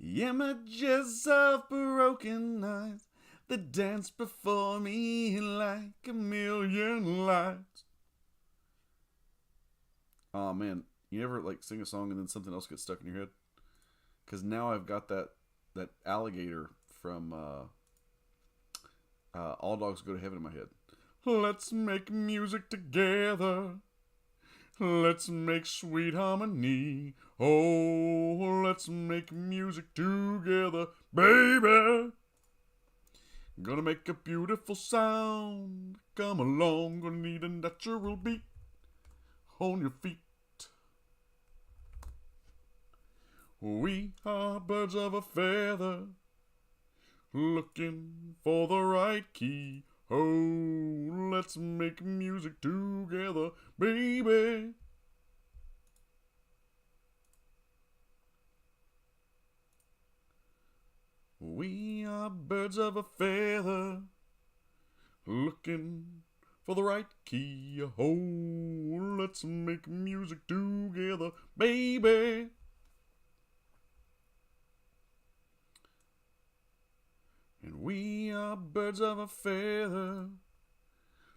Images of broken eyes that dance before me like a million lights. Oh man, you ever like sing a song and then something else gets stuck in your head? Because now I've got that alligator from All Dogs Go to Heaven in my head. Let's make music together. Let's make sweet harmony. Oh, let's make music together, baby. Gonna make a beautiful sound. Come along, gonna need a natural beat on your feet. We are birds of a feather, looking for the right key. Oh, let's make music together, baby. We are birds of a feather, looking for the right key. Oh, let's make music together, baby. And we are birds of a feather,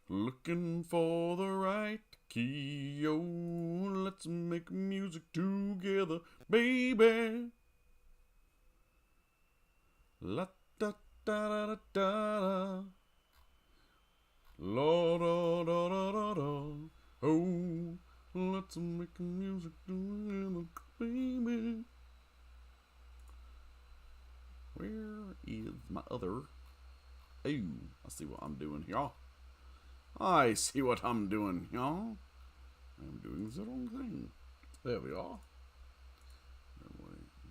looking for the right key. Oh, let's make music together, baby. La da da da da da. La da da da da da. Oh, let's make music together, baby. Where is my other? Oh, I see what I'm doing, y'all. I see what I'm doing, y'all. I'm doing the wrong thing. There we are.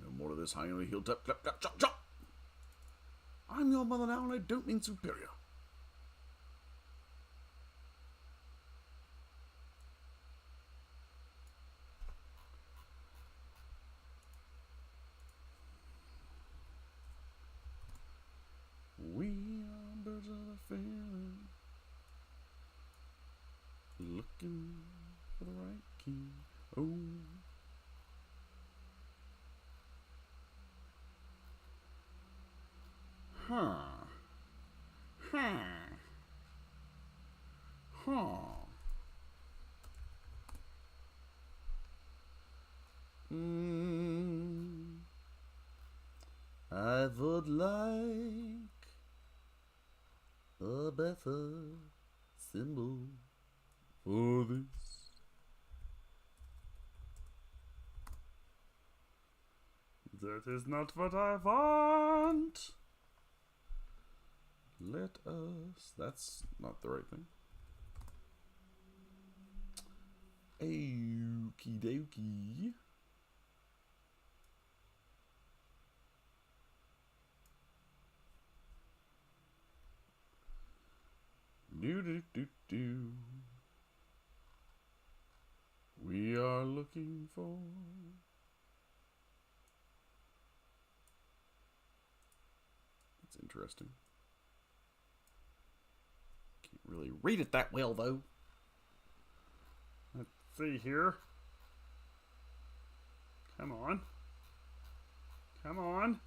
No more of this high on the heel tap, clap, clap, chop, chop. I'm your mother now, and I don't mean superior. We are birds of a feather, looking for the right key. Oh. Huh. I would like a better symbol for this. That is not what I want. Let us... That's not the right thing. Okie dokie. Do. We are looking for... That's interesting. Can't really read it that well, though. Let's see here. Come on. Come on.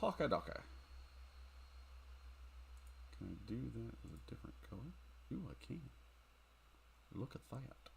Hocka docka. Can I do that with a different color? Ooh, I can. Look at that.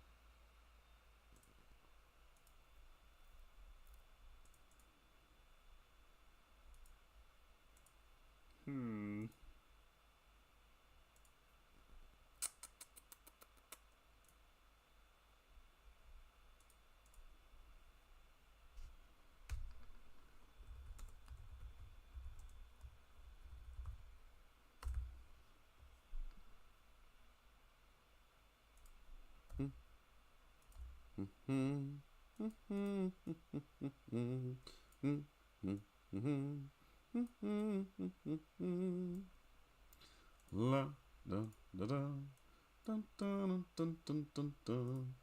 La da da da dun dun dun dun dun dun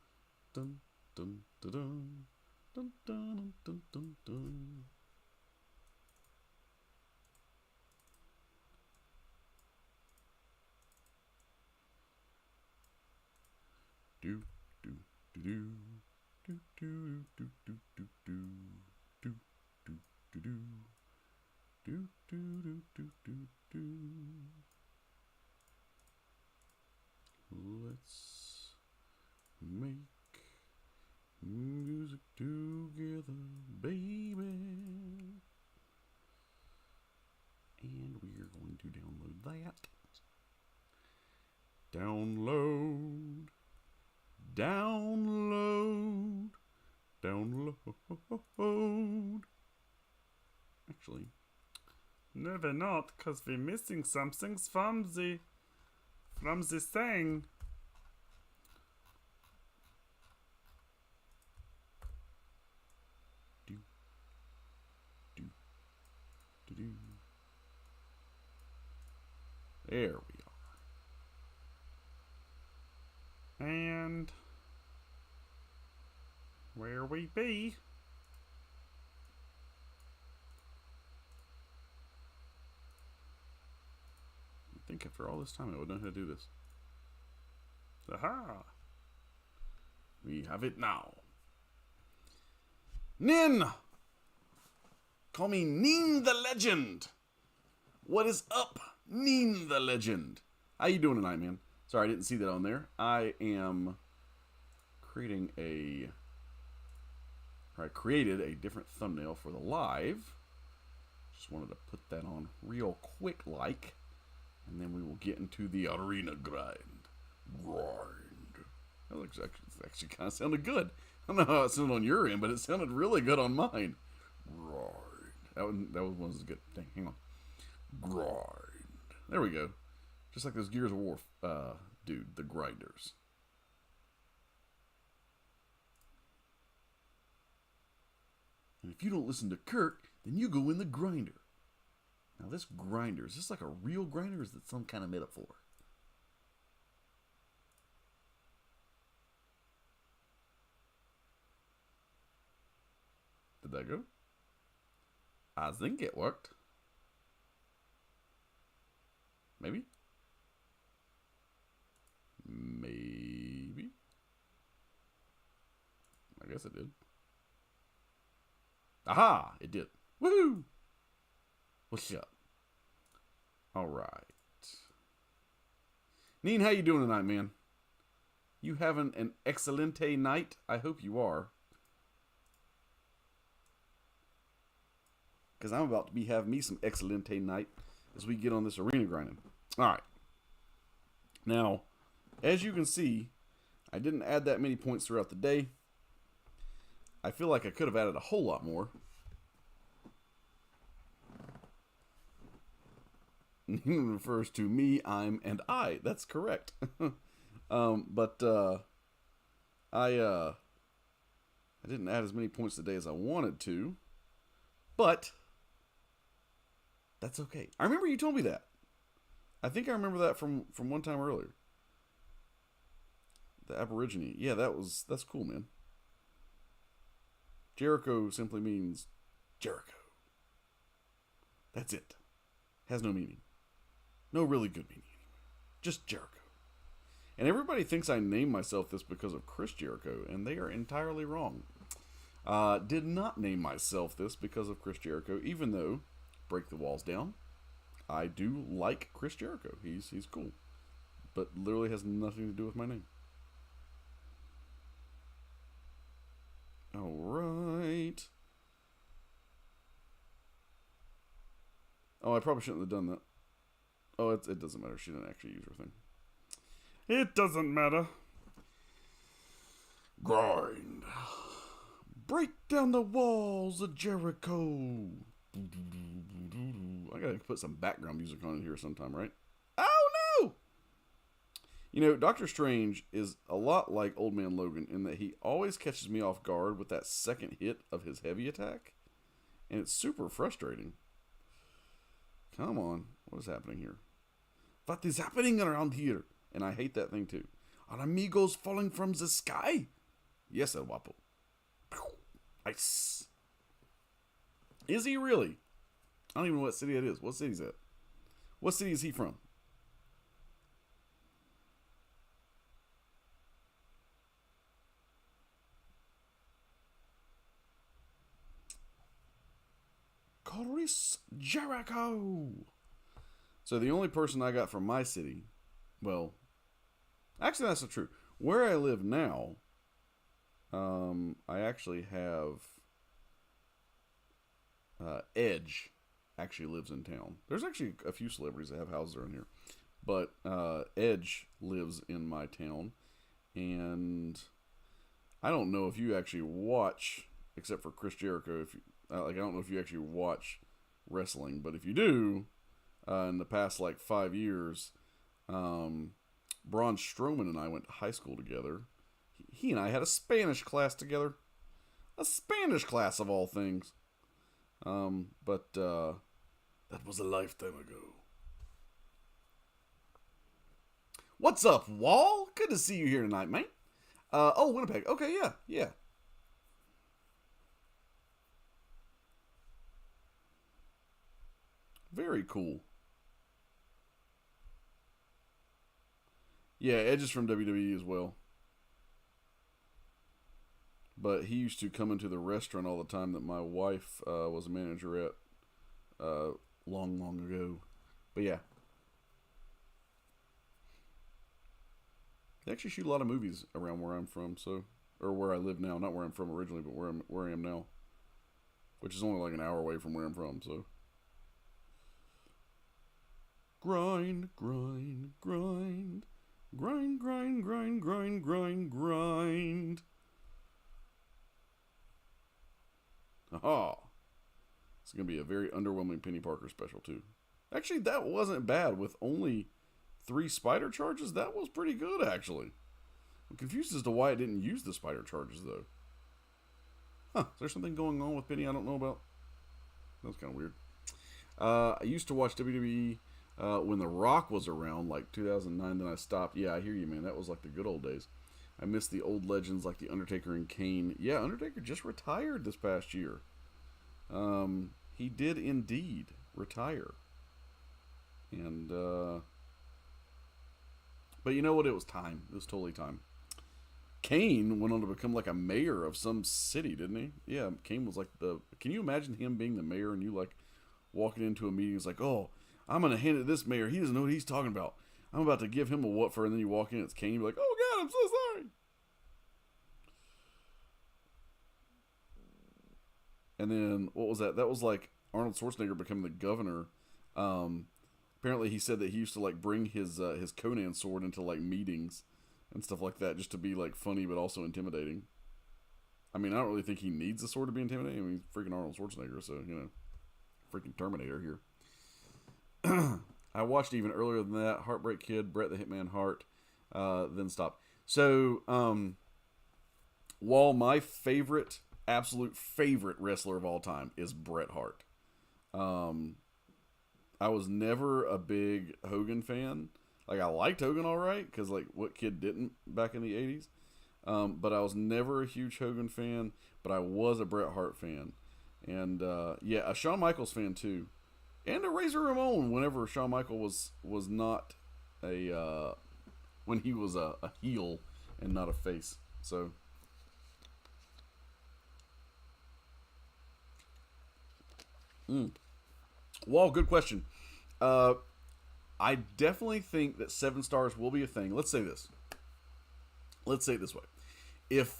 dun dun dun dun dun dun dun dun. do do do do do do do do do do do do do do do do do do do. Let's make music together, baby. And we are going to download that. Download. Download. Download. Actually, never not, cause we're missing some things from the thing. Do do do do. There we are. And where we be? I think after all this time I would know how to do this. Aha! We have it now. Nin! Call me Nin the Legend. What is up, Nin the Legend? How you doing tonight, man? Sorry, I didn't see that on there. I created a different thumbnail for the live. Just wanted to put that on real quick like. And then we will get into the arena grind. That looks actually kind of sounded good. I don't know how it sounded on your end, but it sounded really good on mine. Grind. That was one of the good. Dang, hang on. Grind. There we go. Just like those Gears of War dude, the grinders. And if you don't listen to Kirk, then you go in the grinder. Now this grinder, is this like a real grinder or is it some kind of metaphor? Did that go? I think it worked. Maybe? Maybe? I guess it did. Aha! It did. Woohoo! What's up? Alright. Neen, how you doing tonight, man? You having an excellente night? I hope you are. Because I'm about to be having me some excellente night as we get on this arena grinding. Alright. Now, as you can see, I didn't add that many points throughout the day. I feel like I could have added a whole lot more. Neen refers to me, I'm, and I. That's correct. I didn't add as many points today as I wanted to. But that's okay. I remember you told me that. I think I remember that from one time earlier. The Aborigine. Yeah, that's cool, man. Jericho simply means Jericho. That's it. Has no meaning. No really good meaning anyway. Just Jericho. And everybody thinks I named myself this because of Chris Jericho, and they are entirely wrong. Did not name myself this because of Chris Jericho, even though, break the walls down, I do like Chris Jericho. He's cool. But literally has nothing to do with my name. Alright. Oh, I probably shouldn't have done that. Oh, it doesn't matter. She didn't actually use her thing. It doesn't matter. Grind. Break down the walls of Jericho. I gotta put some background music on it here sometime, right? Oh no! You know, Doctor Strange is a lot like Old Man Logan in that he always catches me off guard with that second hit of his heavy attack. And it's super frustrating. Come on. What is happening here? What is happening around here? And I hate that thing too. Are amigos falling from the sky? Yes, El Guapo. Nice. Is he really? I don't even know what city it is. What city is that? What city is he from? Chris Jericho. So the only person I got from my city, well, actually that's not true. Where I live now, I actually have Edge actually lives in town. There's actually a few celebrities that have houses around here. But Edge lives in my town. And I don't know if you actually watch, except for Chris Jericho, if you, I don't know if you actually watch wrestling. But if you do, in the past 5 years, Braun Strowman and I went to high school together. He and I had a Spanish class together. A Spanish class of all things. But that was a lifetime ago. What's up, Wall? Good to see you here tonight, mate. Oh, Winnipeg. Okay, yeah. Very cool. Yeah, Edge is from WWE as well. But he used to come into the restaurant all the time that my wife was a manager at long, long ago. But yeah. They actually shoot a lot of movies around where I'm from, or where I live now. Not where I'm from originally, but where I am now. Which is only an hour away from where I'm from, so. Grind, grind, grind. Grind, grind, grind, grind, grind, grind. Aha. It's going to be a very underwhelming Penny Parker special, too. Actually, that wasn't bad. With only 3 spider charges, that was pretty good, actually. I'm confused as to why it didn't use the spider charges, though. Huh, is there something going on with Penny I don't know about? That's kind of weird. I used to watch WWE when The Rock was around, 2009, then I stopped. Yeah, I hear you, man. That was the good old days. I miss the old legends like The Undertaker and Kane. Yeah, Undertaker just retired this past year. He did indeed retire. And, but you know what? It was time. It was totally time. Kane went on to become a mayor of some city, didn't he? Yeah, Kane was can you imagine him being the mayor and you walking into a meeting? It's oh, I'm going to hand it to this mayor. He doesn't know what he's talking about. I'm about to give him a what for, and then you walk in, it's Kane. You're oh God, I'm so sorry. And then, what was that? That was Arnold Schwarzenegger becoming the governor. Apparently he said that he used to bring his Conan sword into meetings and stuff like that, just to be funny but also intimidating. I mean, I don't really think he needs a sword to be intimidating. I mean, he's freaking Arnold Schwarzenegger, so freaking Terminator here. I watched even earlier than that, Heartbreak Kid, Bret the Hitman Hart, then stopped. So, while my absolute favorite wrestler of all time is Bret Hart. I was never a big Hogan fan. I liked Hogan alright, because what kid didn't back in the 80s? But I was never a huge Hogan fan, but I was a Bret Hart fan. And, yeah, a Shawn Michaels fan too. And a Razor Ramon whenever Shawn Michaels was not when he was a heel and not a face. So, Wall, good question. I definitely think that 7 stars will be a thing. Let's say this. Let's say it this way. If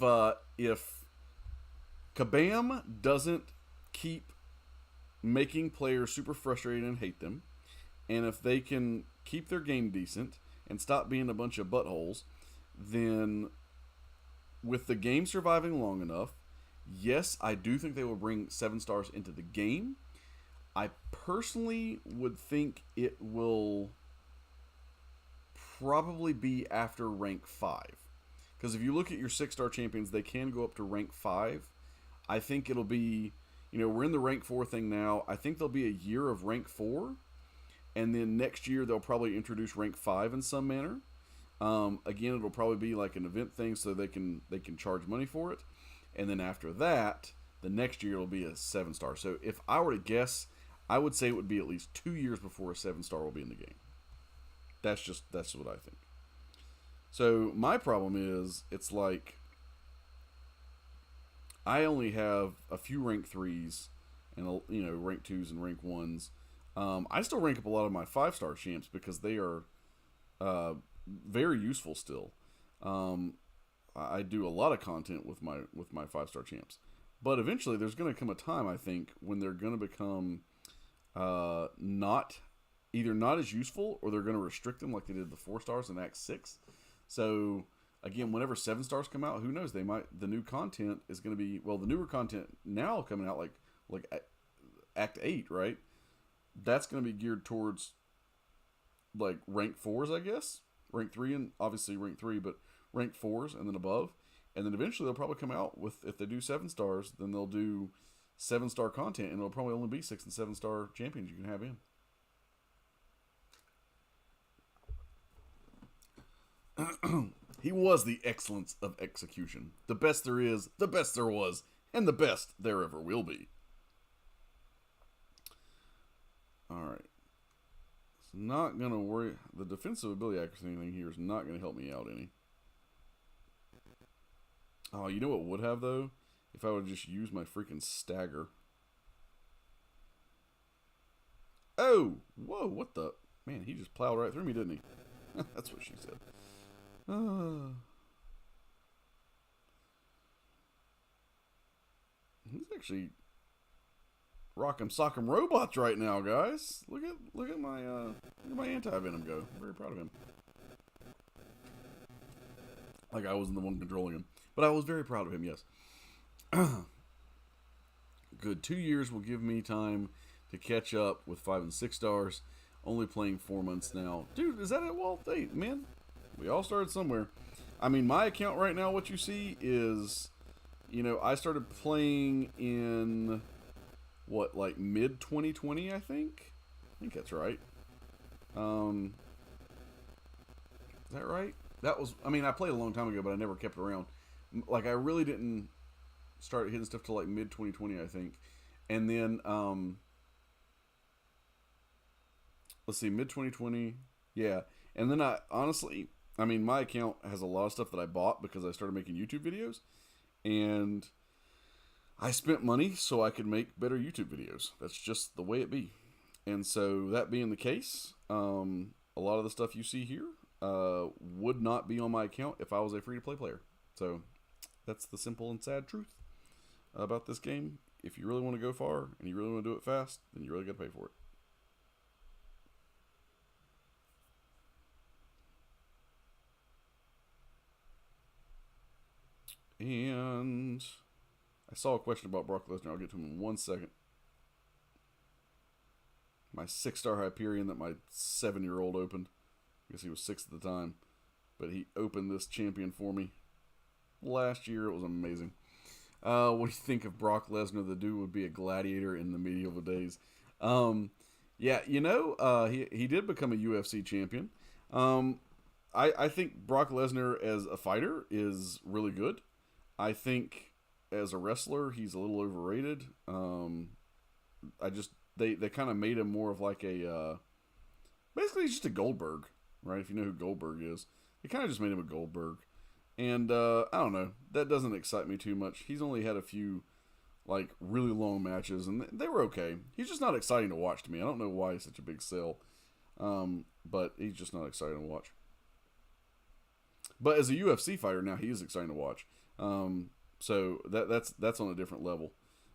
Kabam doesn't keep making players super frustrated and hate them, and if they can keep their game decent and stop being a bunch of buttholes, then with the game surviving long enough, yes, I do think they will bring 7 stars into the game. I personally would think it will probably be after rank 5. Because if you look at your 6-star champions, they can go up to rank 5. I think it'll be, we're in the rank 4 thing now. I think there'll be a year of rank 4. And then next year, they'll probably introduce rank 5 in some manner. Again, it'll probably be an event thing so they can charge money for it. And then after that, the next year it'll be a 7-star. So if I were to guess, I would say it would be at least 2 years before a 7-star will be in the game. That's what I think. So my problem is, it's I only have a few rank 3s and rank 2s and rank 1s. I still rank up a lot of my 5-star champs because they are very useful still. I do a lot of content with my 5-star champs, but eventually there's going to come a time, I think, when they're going to become not as useful, or they're going to restrict them like they did the 4 stars in Act 6. So again, whenever 7 stars come out, who knows? The new content is going to be, well, the newer content now coming out like Act 8, right? That's going to be geared towards like rank 4s, I guess. Rank 3 and obviously rank 3, but rank 4s and then above. And then eventually they'll probably come out with, if they do 7 stars, then they'll do 7-star content, and it'll probably only be 6 and 7-star champions you can have in. He was the excellence of execution. The best there is, the best there was, and the best there ever will be. Alright. It's not going to worry. The defensive ability accuracy thing here is not going to help me out any. Oh, you know what would have, though? If I would just use my freaking stagger. Oh! Whoa, what the? Man, he just plowed right through me, didn't he? That's what she said. He's actually rocking sock'em robots right now, guys. Look at my anti-venom go. I'm very proud of him. Like I wasn't the one controlling him, but I was very proud of him. Yes. Good 2 years will give me time to catch up with 5 and 6 stars. Only playing 4 months now, dude. Is that it? Well, hey, man, we all started somewhere. I mean, my account right now, what you see is, I started playing in what, like mid 2020, I think that's right. Is that right? That was, I mean, I played a long time ago, but I never kept it around. Like, I really didn't start hitting stuff till like mid 2020, I think. And then, let's see, mid 2020, yeah. And then honestly, I mean, my account has a lot of stuff that I bought because I started making YouTube videos, and I spent money so I could make better YouTube videos. That's just the way it be. And so that being the case, a lot of the stuff you see here would not be on my account if I was a free-to-play player. So that's the simple and sad truth about this game. If you really want to go far and you really want to do it fast, then you really got to pay for it. And I saw a question about Brock Lesnar. I'll get to him in 1 second. My 6-star Hyperion that my 7-year-old opened. I guess he was 6 at the time. But he opened this champion for me last year. It was amazing. What do you think of Brock Lesnar? The dude would be a gladiator in the medieval days. Yeah, he did become a UFC champion. I think Brock Lesnar as a fighter is really good. I think as a wrestler, he's a little overrated. They kind of made him more of like a, basically he's just a Goldberg, right? If you know who Goldberg is. They kind of just made him a Goldberg. And, I don't know, that doesn't excite me too much. He's only had a few, like, really long matches, and they were okay. He's just not exciting to watch to me. I don't know why he's such a big sell, but he's just not exciting to watch. But as a UFC fighter now, he is exciting to watch. So that's on a different level.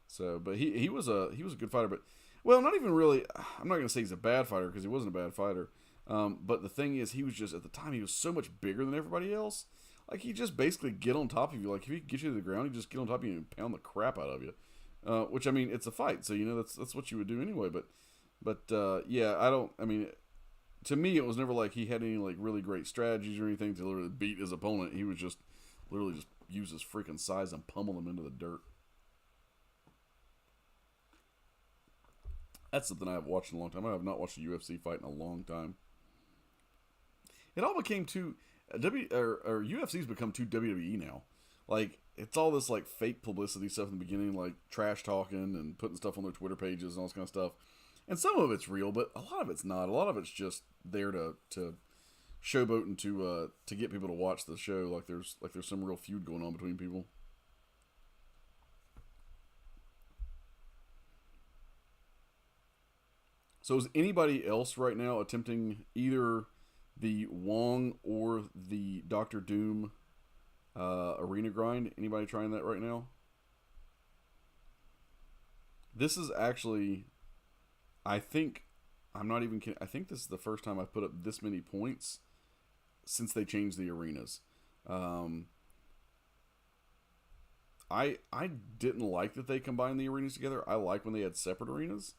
So, but he was a good fighter, but, well, not even really. I'm not gonna say he's a bad fighter because he wasn't a bad fighter. But the thing is, he was just, at the time, he was so much bigger than everybody else. Like, he just basically get on top of you. Like, if he could get you to the ground, he'd just get on top of you and pound the crap out of you. Which, I mean, it's a fight, so, that's what you would do anyway. But yeah, to me, it was never like he had any, like, really great strategies or anything to literally beat his opponent. He was just, literally just use his freaking size and pummel him into the dirt. That's something I have watched in a long time. I have not watched a UFC fight in a long time. It all became too... UFC's become too WWE now. Like, it's all this, like, fake publicity stuff in the beginning, like trash talking and putting stuff on their Twitter pages and all this kind of stuff. And some of it's real, but a lot of it's not. A lot of it's just there to showboat and to get people to watch the show. Like there's some real feud going on between people. So is anybody else right now attempting either the Wong or the Doctor Doom arena grind? Anybody trying that right now? This is actually, I think, I'm not even kidding. I think this is the first time I've put up this many points since they changed the arenas. I didn't like that they combined the arenas together. I like when they had separate arenas.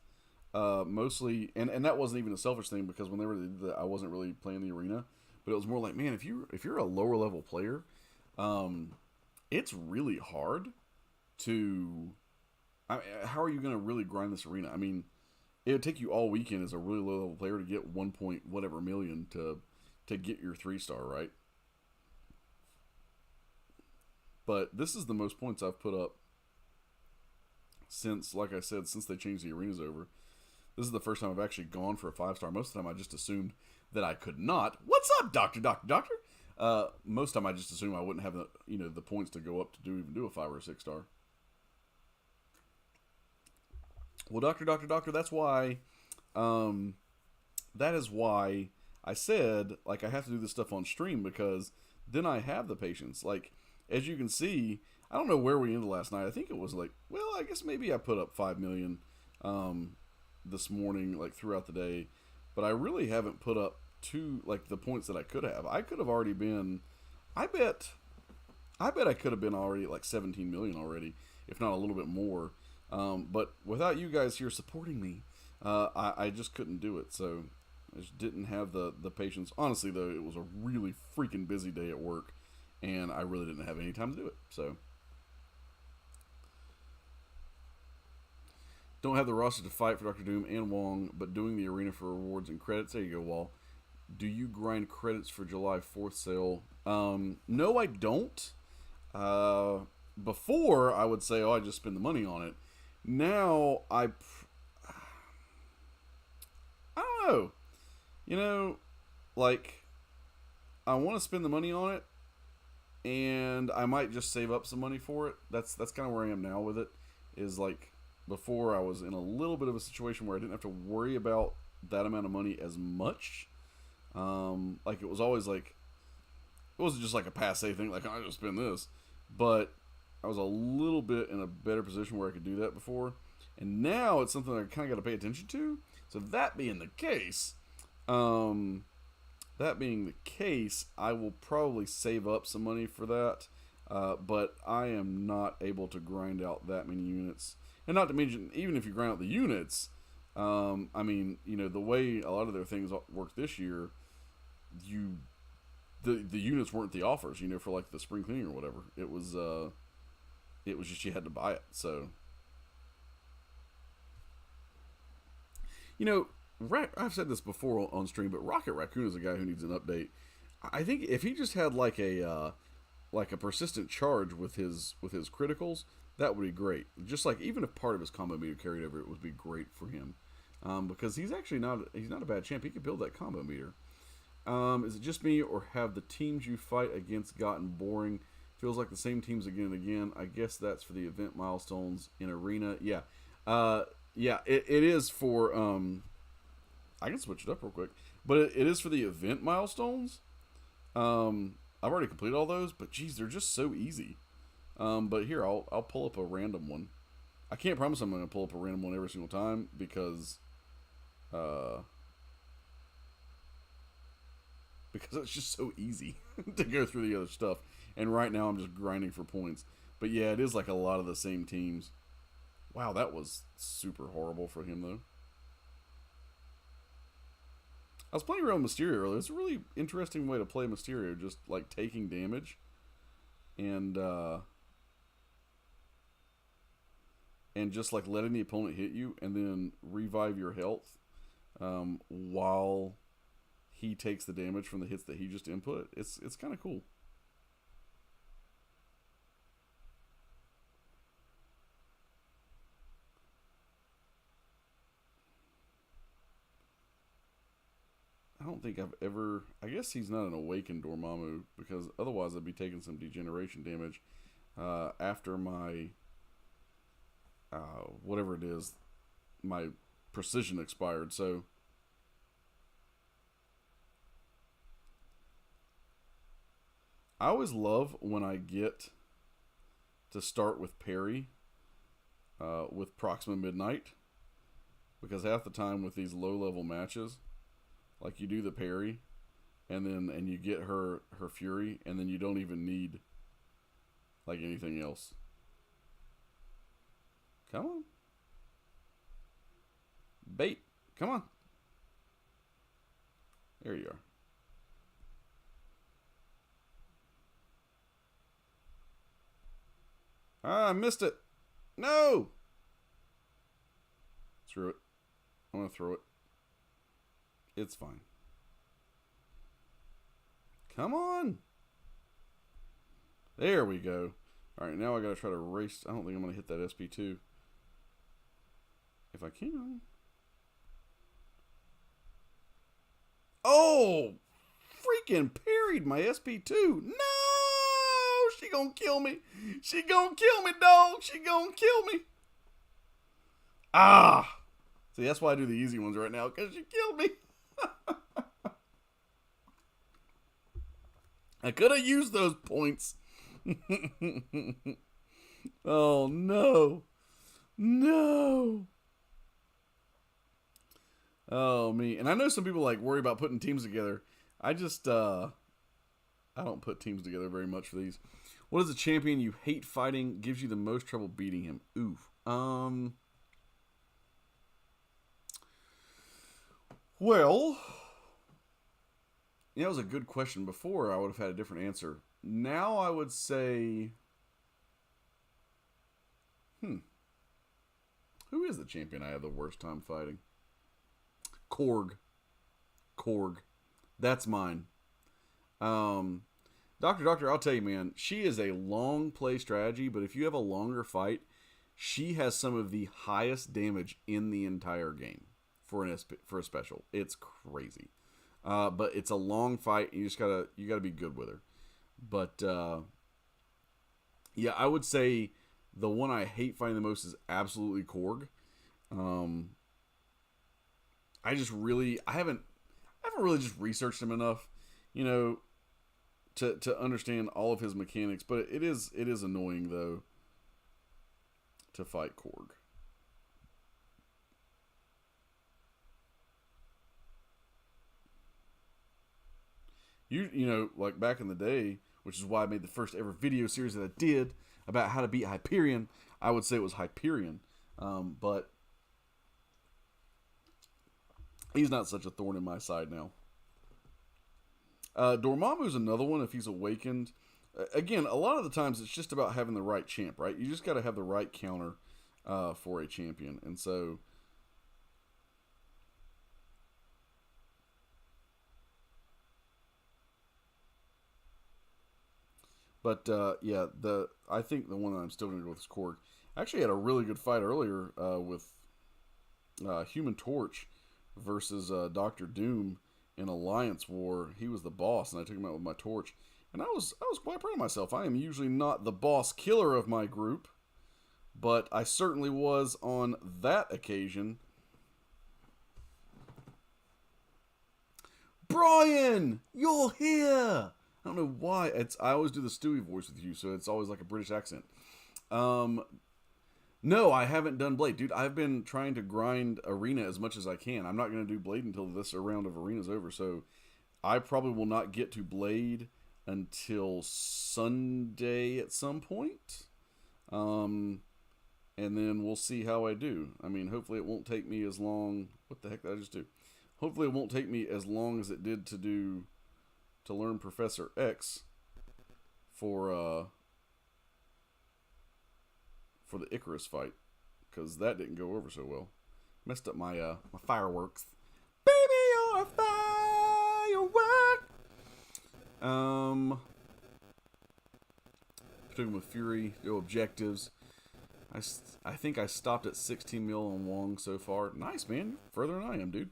Mostly, and that wasn't even a selfish thing, because whenever they did that, I wasn't really playing the arena, but it was more like, man, if you're a lower level player, it's really hard to. How are you going to really grind this arena? I mean, it would take you all weekend as a really low level player to get 1 point whatever million to get your 3-star, right? But this is the most points I've put up since, like I said, since they changed the arenas over. This is the first time I've actually gone for a 5-star. Most of the time I just assumed that I could not. What's up, Doctor? Most of the time I just assumed I wouldn't have the points to go up to even do a 5 or a 6-star. Well, Doctor, that's why, that is why I said, like, I have to do this stuff on stream, because then I have the patience. Like, as you can see, I don't know where we ended last night. I think it was like, well, I guess maybe I put up 5 million, this morning, like, throughout the day, but I really haven't put up the points that I could have. I could have already been, I bet I could have been already at like 17 million already, if not a little bit more. But without you guys here supporting me, I just couldn't do it. So I just didn't have the patience. Honestly, though, it was a really freaking busy day at work, and I really didn't have any time to do it. So don't have the roster to fight for Doctor Doom and Wong, but doing the arena for rewards and credits. There you go, Wall. Do you grind credits for July 4th sale? No, I don't. Before, I would say, oh, I just spend the money on it. Now, I don't know. You know, like, I want to spend the money on it, and I might just save up some money for it. That's kind of where I am now with it. Is like, before I was in a little bit of a situation where I didn't have to worry about that amount of money as much. Like, it was always like, it wasn't just like a passe thing, like, oh, I just spend this. But I was a little bit in a better position where I could do that before. And now it's something I kind of got to pay attention to. So that being the case, I will probably save up some money for that. But I am not able to grind out that many units. And not to mention, even if you grind out the units, I mean, you know, the way a lot of their things work this year, the units weren't the offers, you know, for like the spring cleaning or whatever. It was just you had to buy it. So, you know, I've said this before on stream, but Rocket Raccoon is a guy who needs an update. I think if he just had like a persistent charge with his criticals, that would be great. Just like, even if part of his combo meter carried over, it would be great for him. Because he's actually not a bad champ. He could build that combo meter. Is it just me, or have the teams you fight against gotten boring? Feels like the same teams again and again. I guess that's for the event milestones in arena. Yeah. It is for, I can switch it up real quick, but it is for the event milestones. I've already completed all those, but geez, they're just so easy. But here, I'll pull up a random one. I can't promise I'm going to pull up a random one every single time, because it's just so easy to go through the other stuff. And right now I'm just grinding for points. But yeah, it is like a lot of the same teams. Wow, that was super horrible for him, though. I was playing around with Mysterio earlier. It's a really interesting way to play Mysterio, just like taking damage and just like letting the opponent hit you and then revive your health while he takes the damage from the hits that he just input. It's kind of cool. I don't think I've ever... I guess he's not an awakened Dormammu, because otherwise I'd be taking some degeneration damage after my... whatever it is, my precision expired, so... I always love when I get to start with parry with Proxima Midnight, because half the time with these low-level matches, like you do the parry, and you get her fury, and then you don't even need like anything else. Come on. Bait. Come on. There you are. Ah, I missed it. No! Threw it. I'm going to throw it. It's fine. Come on. There we go. Alright, now I got to try to race. I don't think I'm going to hit that SP2. If I can. Oh! Freaking parried my SP2. No! She gonna kill me. She gonna kill me, dog. She gonna kill me. Ah! See, that's why I do the easy ones right now, because she killed me. I could have used those points. Oh, no. No. Oh, me. And I know some people, like, worry about putting teams together. I just, I don't put teams together very much for these. What is a champion you hate fighting, gives you the most trouble beating him? Oof. Well, that was a good question. Before, I would have had a different answer. Now I would say... Who is the champion I have the worst time fighting? Korg. That's mine. Doctor, I'll tell you, man, she is a long play strategy, but if you have a longer fight, she has some of the highest damage in the entire game for a special. It's crazy. But it's a long fight. You gotta be good with her. But yeah, I would say the one I hate fighting the most is absolutely Korg. I haven't really just researched him enough, to understand all of his mechanics, but it is annoying though to fight Korg. Like back in the day, which is why I made the first ever video series that I did about how to beat Hyperion, I would say it was Hyperion. But he's not such a thorn in my side now. Dormammu is another one if he's awakened. Again, a lot of the times it's just about having the right champ, right? You just got to have the right counter for a champion. And so... But, yeah, I think the one that I'm still going to go with is Korg. I actually had a really good fight earlier with Human Torch versus Dr. Doom in Alliance War. He was the boss, and I took him out with my torch. And I was quite proud of myself. I am usually not the boss killer of my group, but I certainly was on that occasion. Brian, you're here! I don't know why. I always do the Stewie voice with you, so it's always like a British accent. No, I haven't done Blade. Dude, I've been trying to grind Arena as much as I can. I'm not going to do Blade until this round of Arena's over, so I probably will not get to Blade until Sunday at some point. And then we'll see how I do. I mean, hopefully it won't take me as long... What the heck did I just do? Hopefully it won't take me as long as it did to learn Professor X for the Icarus fight, because that didn't go over so well. Messed up my my fireworks. Baby, you're a firework. Took him with Fury, no objectives. I think I stopped at 16 mil on Wong so far. Nice, man. Further than I am, dude.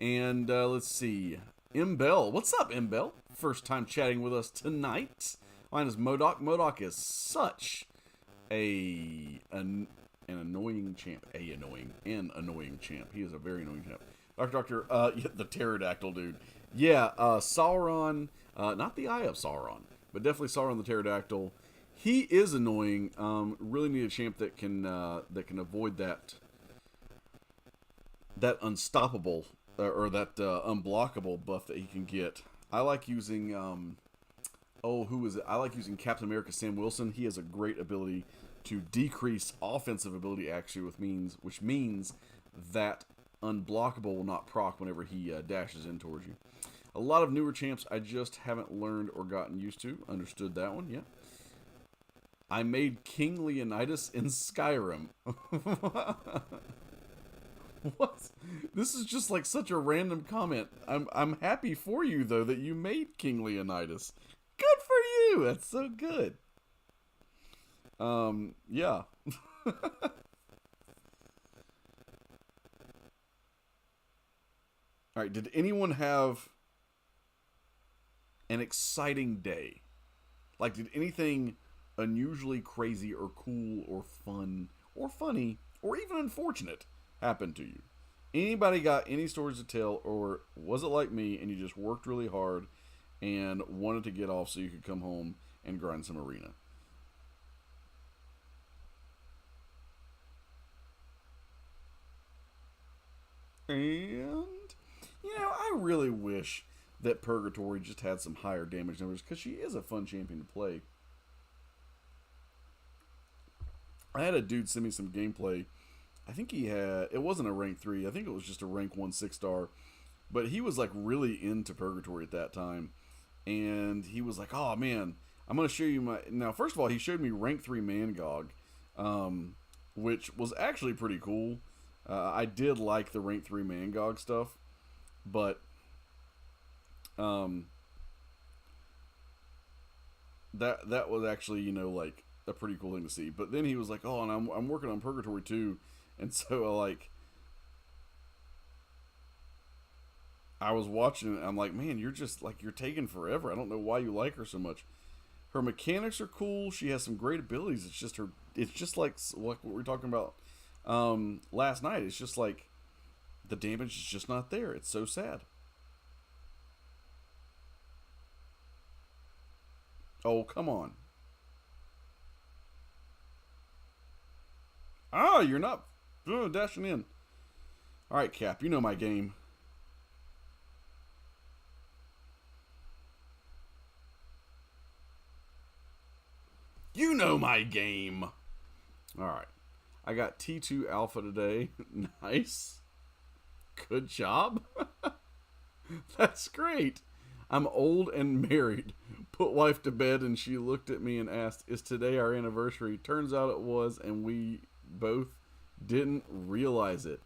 And let's see. Mbell. What's up, Mbell? First time chatting with us tonight. Mine is MCoC. MCoC is such a an annoying champ. An annoying champ. He is a very annoying champ. Doctor, yeah, the pterodactyl dude. Yeah, Sauron, not the Eye of Sauron, but definitely Sauron the pterodactyl. He is annoying. Really need a champ that can avoid that unstoppable or that unblockable buff that he can get. I like using who is it? I like using Captain America Sam Wilson. He has a great ability to decrease offensive ability actually, which means that unblockable will not proc whenever he dashes in towards you. A lot of newer champs I just haven't learned or gotten used to. Understood that one, yeah. I made King Leonidas in Skyrim. What? This is just like such a random comment. I'm happy for you though that you made King Leonidas. Good for you. That's so good. Yeah. All right, did anyone have an exciting day? Like, did anything unusually crazy or cool or fun or funny or even unfortunate happen to you? Anybody got any stories to tell, or was it like me and you just worked really hard and wanted to get off so you could come home and grind some arena? And, I really wish that Purgatory just had some higher damage numbers, because she is a fun champion to play. I had a dude send me some gameplay. I think it wasn't a rank 3, I think it was just a rank 1 6-star. But he was like really into Purgatory at that time. And he was like, oh man, I'm going to show you Now, first of all, he showed me rank 3 MCoC, which was actually pretty cool. I did like the rank 3 MCoC stuff, but that was actually like a pretty cool thing to see. But then he was like, oh, and I'm working on Purgatory too, and so I was watching it, I'm like, man, you're just you're taking forever. I don't know why you like her so much. Her mechanics are cool. She has some great abilities. It's just like what we were talking about last night. It's just like the damage is just not there. It's so sad. Oh, come on. Ah, you're not dashing in. Alright, Cap, you know my game. You know my game. Alright. I got T2 Alpha today. Nice. Good job. That's great. I'm old and married. Put wife to bed, and she looked at me and asked, is today our anniversary? Turns out it was, and we both didn't realize it.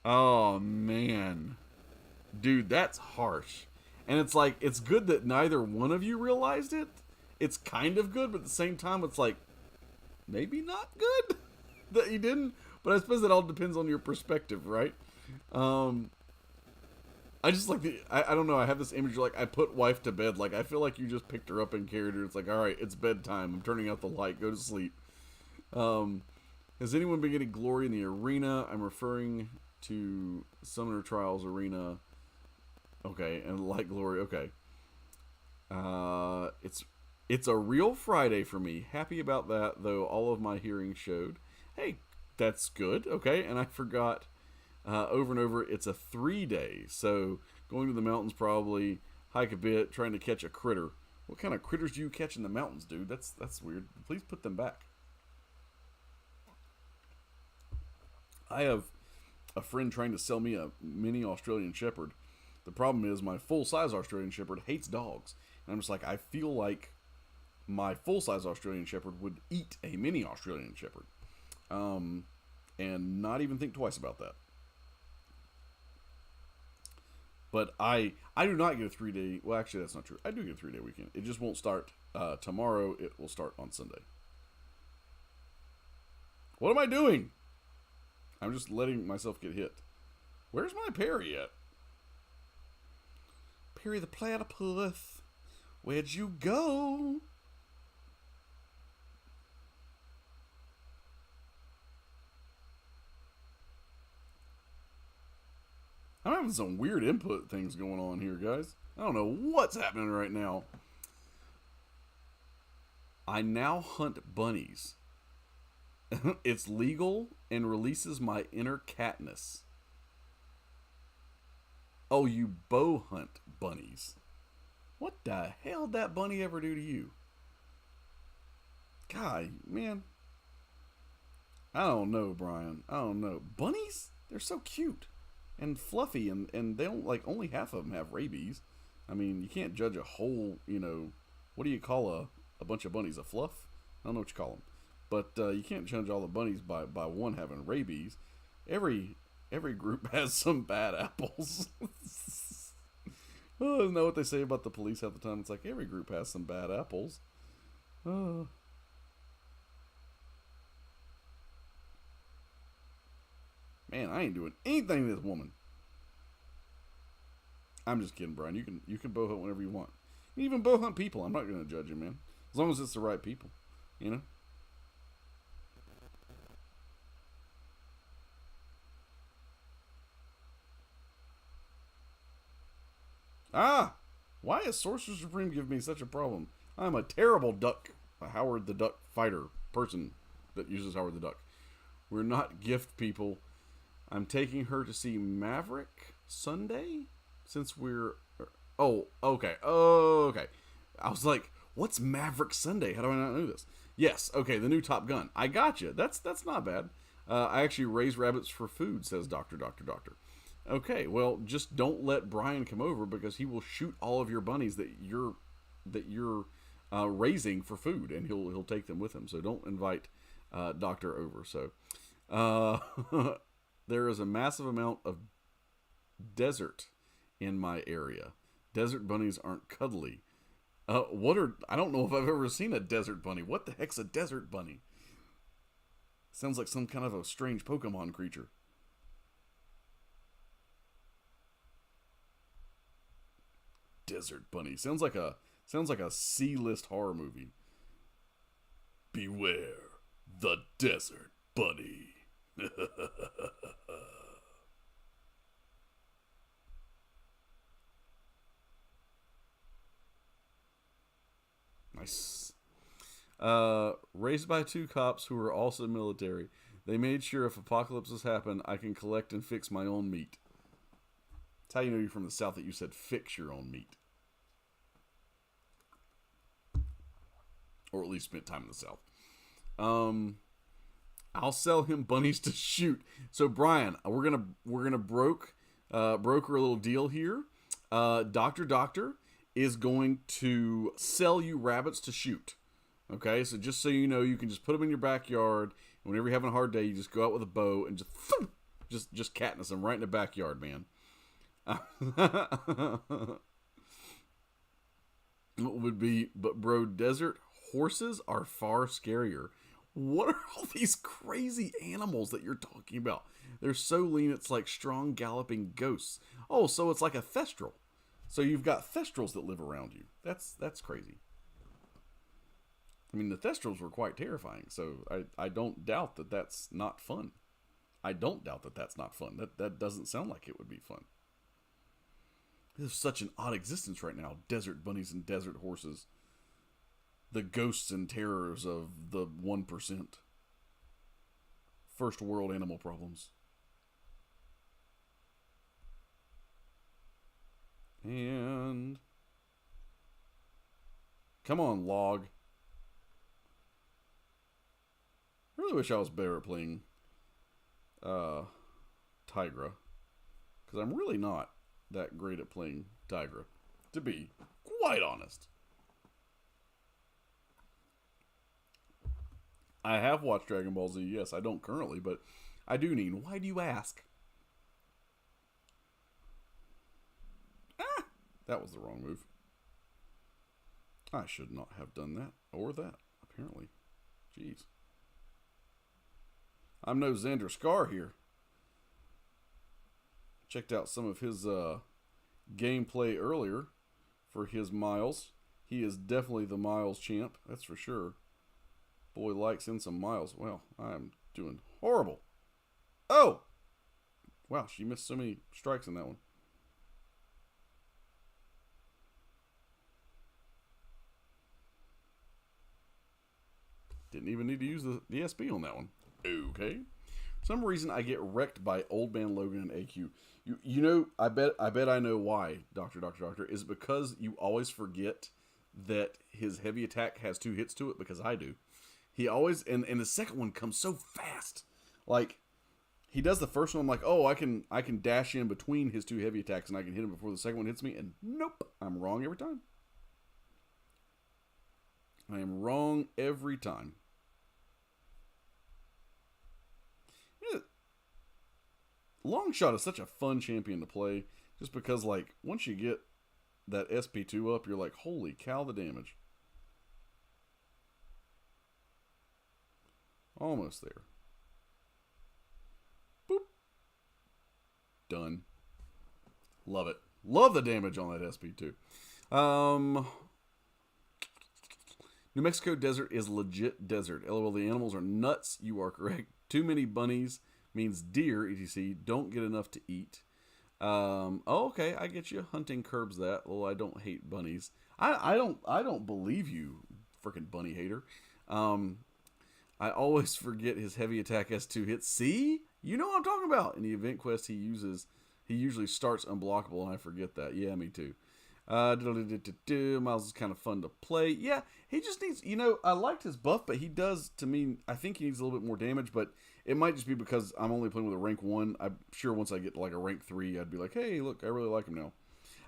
Oh, man. Dude, that's harsh. And it's like, it's good that neither one of you realized it. It's kind of good, but at the same time, it's like, maybe not good that you didn't. But I suppose it all depends on your perspective, right? I just like I don't know, I have this image like I put wife to bed. Like, I feel like you just picked her up and carried her. It's like, alright, it's bedtime. I'm turning out the light. Go to sleep. Has anyone been getting glory in the arena? I'm referring to Summoner Trials Arena. Okay, and light glory. Okay. It's a real Friday for me. Happy about that, though all of my hearing showed. Hey, that's good. Okay, and I forgot over and over, it's a 3-day. So going to the mountains, probably hike a bit, trying to catch a critter. What kind of critters do you catch in the mountains, dude? That's weird. Please put them back. I have a friend trying to sell me a mini Australian Shepherd. The problem is my full-size Australian Shepherd hates dogs. And I'm just like, I feel like my full-size Australian Shepherd would eat a mini Australian Shepherd. And not even think twice about that. But I do not get a 3-day... Well, actually, that's not true. I do get a 3-day weekend. It just won't start tomorrow. It will start on Sunday. What am I doing? I'm just letting myself get hit. Where's my Perry at? Perry the platypus. Where'd you go? I'm having some weird input things going on here, guys. I don't know what's happening right now. I now hunt bunnies. It's legal and releases my inner catness. Oh, you bow hunt bunnies. What the hell did that bunny ever do to you? God, man. I don't know, Brian. I don't know. Bunnies? They're so cute and fluffy, and they don't, like, only half of them have rabies. I mean, you can't judge a whole, you know, what do you call a bunch of bunnies? A fluff? I don't know what you call them. But you can't judge all the bunnies by one having rabies. Every group has some bad apples. Oh, isn't that what they say about the police half the time? It's like every group has some bad apples. Oh. Man, I ain't doing anything to this woman. I'm just kidding, Brian. You can bow hunt whenever you want. You can even bow hunt people. I'm not going to judge you, man. As long as it's the right people, you know. Ah! Why is Sorcerer Supreme giving me such a problem? I'm a terrible duck, a Howard the Duck fighter person that uses Howard the Duck. We're not gift people. I'm taking her to see Maverick Sunday since we're... Oh, okay. Oh, okay. I was like, what's Maverick Sunday? How do I not know this? Yes, okay, the new Top Gun. I got you. That's not bad. I actually raise rabbits for food, says Doctor. Okay, well, just don't let Brian come over because he will shoot all of your bunnies that you're raising for food, and he'll take them with him. So don't invite Doctor over. So there is a massive amount of desert in my area. Desert bunnies aren't cuddly. I don't know if I've ever seen a desert bunny. What the heck's a desert bunny? Sounds like some kind of a strange Pokemon creature. Desert bunny. Sounds like a C-list horror movie. Beware the desert bunny. Nice. Raised by two cops who are also military. They made sure if apocalypses happen, I can collect and fix my own meat. That's how you know you're from the South, that you said fix your own meat. Or at least spent time in the South. I'll sell him bunnies to shoot. So Brian, we're gonna broker a little deal here. Doctor is going to sell you rabbits to shoot. Okay, so just so you know, you can just put them in your backyard. And whenever you're having a hard day, you just go out with a bow and just Katniss them right in the backyard, man. But bro, desert horses are far scarier. What are all these crazy animals that you're talking about? They're so lean, it's like strong galloping ghosts. Oh, so it's like a thestral. So you've got thestrals that live around you. That's crazy. I mean, the thestrals were quite terrifying, so I don't doubt that that's not fun. I don't doubt that that's not fun. That doesn't sound like it would be fun. This is such an odd existence right now. Desert bunnies and desert horses. The ghosts and terrors of the 1%. First world animal problems. And... come on, log. I really wish I was better at playing Tigra. Because I'm really not that great at playing Tigra, to be quite honest. I have watched Dragon Ball Z, yes. I don't currently, but I do need. Why do you ask? Ah! That was the wrong move. I should not have done that, or that, apparently. Jeez. I'm no Xander Scar here. Checked out some of his gameplay earlier for his Miles. He is definitely the Miles champ, that's for sure. Boy likes in some Miles. Well, I'm doing horrible. Oh! Wow, she missed so many strikes in that one. Didn't even need to use the SP on that one. Okay. For some reason I get wrecked by Old Man Logan and AQ. You know, I bet I know why, Doctor. Is it because you always forget that his heavy attack has 2 hits to it? Because I do. He always, and the second one comes so fast. Like, he does the first one, I'm like, oh, I can dash in between his 2 heavy attacks and I can hit him before the second one hits me, and nope, I'm wrong every time. I am wrong every time. Yeah, Longshot is such a fun champion to play, just because, like, once you get that SP2 up, you're like, holy cow, the damage. Almost there. Boop. Done. Love it. Love the damage on that SP2. New Mexico desert is legit desert. LOL, the animals are nuts. You are correct. Too many bunnies means deer, etc. Don't get enough to eat. Oh, okay, I get you. Hunting curbs that. Well, I don't hate bunnies. I don't believe you, freaking bunny hater. I always forget his heavy attack has 2 hits. See? You know what I'm talking about. In the event quest he usually starts unblockable, and I forget that. Yeah, me too. Miles is kind of fun to play. Yeah, he just needs, I liked his buff, but he does, to me, I think he needs a little bit more damage, but it might just be because I'm only playing with a rank 1. I'm sure once I get to like a rank 3, I'd be like, hey, look, I really like him now.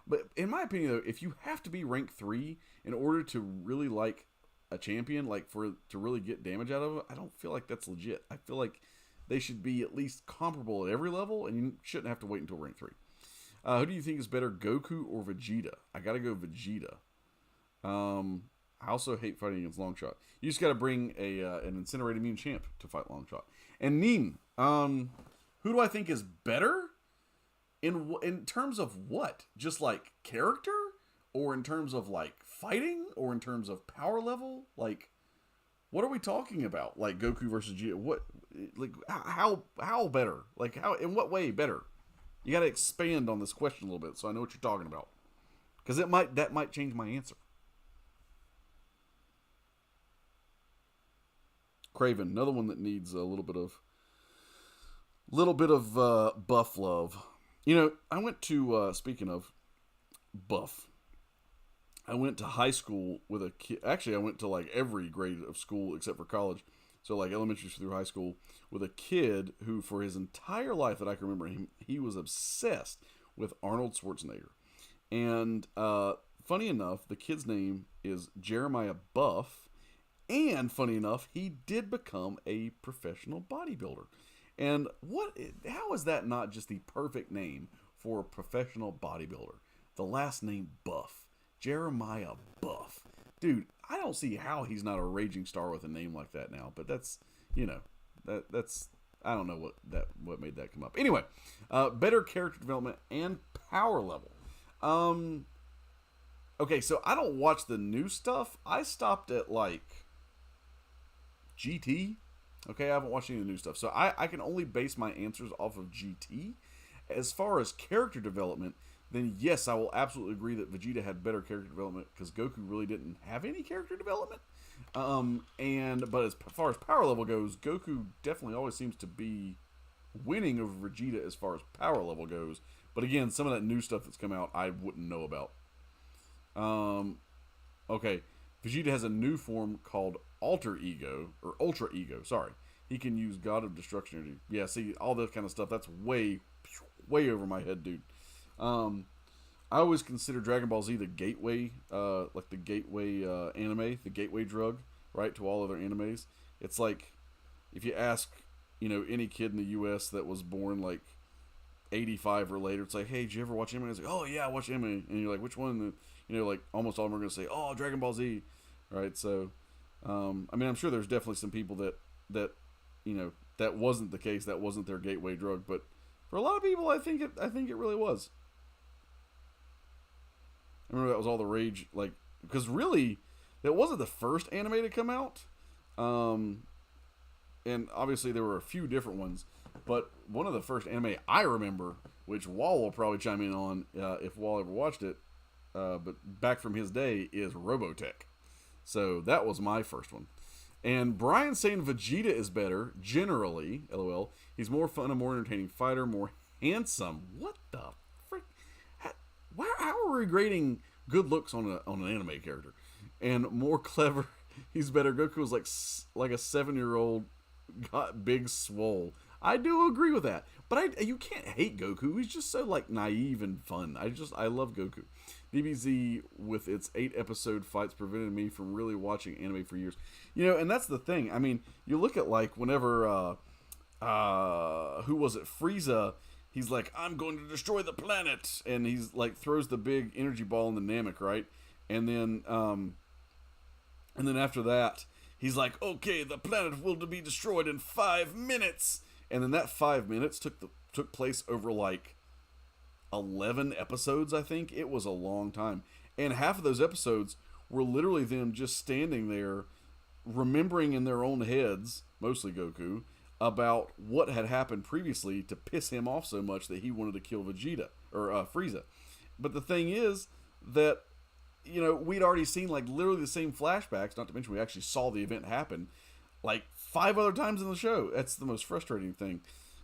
But in my opinion, though, if you have to be rank 3 in order to really like a champion, like to really get damage out of it, I don't feel like that's legit. I feel like they should be at least comparable at every level, and you shouldn't have to wait until rank 3. Who do you think is better, Goku or Vegeta? I gotta go Vegeta. I also hate fighting against Longshot. You just gotta bring an Incinerated Immune Champ to fight Longshot. And Neen, who do I think is better? In terms of what? Just like character? Or in terms of like fighting? Or in terms of power level? Like, what are we talking about? Like Goku versus Vegeta? What? Like, how better? Like, how? In what way better? You got to expand on this question a little bit so I know what you're talking about, because that might change my answer. Craven, another one that needs a little bit of buff love. I went to speaking of buff, I went to high school with a kid. Actually, I went to like every grade of school except for college. So like elementary through high school with a kid who for his entire life that I can remember him, he was obsessed with Arnold Schwarzenegger. And funny enough, the kid's name is Jeremiah Buff. And funny enough, he did become a professional bodybuilder. And how is that not just the perfect name for a professional bodybuilder? The last name Buff. Jeremiah Buff. Dude, I don't see how he's not a raging star with a name like that now, but that's, that's I don't know what made that come up. Anyway, better character development and power level. Okay, so I don't watch the new stuff. I stopped at like GT. Okay, I haven't watched any of the new stuff, so I can only base my answers off of GT. As far as character development, then yes, I will absolutely agree that Vegeta had better character development because Goku really didn't have any character development. But as far as power level goes, Goku definitely always seems to be winning over Vegeta as far as power level goes. But again, some of that new stuff that's come out, I wouldn't know about. Okay, Vegeta has a new form called Ultra Ego. Sorry, he can use God of Destruction energy. Yeah, see, all that kind of stuff. That's way over my head, dude. I always consider Dragon Ball Z the gateway, like the gateway anime, the gateway drug, right, to all other animes. It's like if you ask, any kid in the U.S. that was born like 85 or later, it's like, hey, did you ever watch anime? It's like, oh yeah, I watch anime, and you're like, which one? And, like almost all of them are gonna say, oh, Dragon Ball Z, right? So, I'm sure there's definitely some people that that wasn't the case, that wasn't their gateway drug, but for a lot of people, I think it really was. I remember that was all the rage, like, because really, that wasn't the first anime to come out. And obviously there were a few different ones. But one of the first anime I remember, which Wall will probably chime in on if Wall ever watched it, but back from his day, is Robotech. So that was my first one. And Brian saying Vegeta is better, generally, LOL. He's more fun, a more entertaining fighter, more handsome. What the frick? How are we grading good looks on an anime character? And more clever. He's better. Goku was like a 7-year-old, got big swole. I do agree with that. But you can't hate Goku. He's just so like naive and fun. I love Goku. DBZ with its 8-episode fights prevented me from really watching anime for years. You know, and that's the thing. I mean, you look at like whenever who was it? Frieza. He's like, I'm going to destroy the planet, and he's like throws the big energy ball in the Namek, right? And then after that, he's like, okay, the planet will be destroyed in 5 minutes. And then that 5 minutes took place over like 11 episodes, I think. It was a long time. And half of those episodes were literally them just standing there, remembering in their own heads, mostly Goku, about what had happened previously to piss him off so much that he wanted to kill Vegeta, or Frieza. But the thing is that, you know, we'd already seen like literally the same flashbacks, not to mention we actually saw the event happen like 5 other times in the show. That's the most frustrating thing.